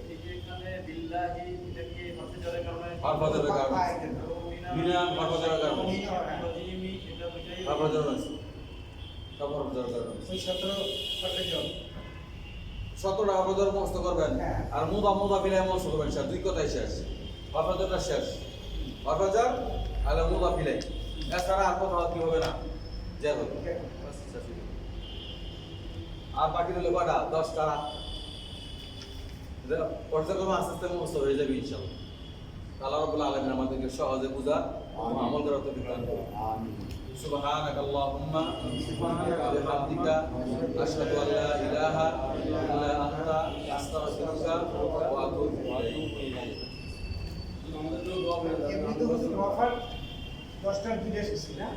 এই যে এখানে বিল্লাহি এটা কি হাফিজারের কারণে হরফাজরের কারণে, মিনা হরফাজরের কারণে, রজিমি এটা দুইটাই হরফাজর রয়েছে, সব হরফাজরের কারণে। ওই 17 হাফিজার 17টা হরফাজর মুখস্থ করবেন, হ্যাঁ। আর মুদা মিলাই মুখস্থ করবেন। শেষ, দুই কথাই শেষ, হরফাজরটা শেষ। হরফাজর আর মুদা মিলাই, এছাড়া আর কোথাও কি হবে না, যে হবে। আর বাকি রইল কটা? 10টা। পর্যায়ক্রমে আস্তে আস্তে মুখস্থ হয়ে যাবে ইনশাআল্লাহ। আল্লাহ রাব্বুল আলামিন আমাদেরকে সহজে বুঝা এবং আমল করার তৌফিক দান করুন। সুবহানাকা আল্লাহুম্মা ওয়া বিহামদিকা আশহাদু আল্লা ইলাহা ইল্লা আনতা আস্তাগফিরুকা ওয়া আতুবু ইলাইক। আমাদের তো দোয়া করে এমনি তো হুজুর অফার 10টার 2টা এসেছে না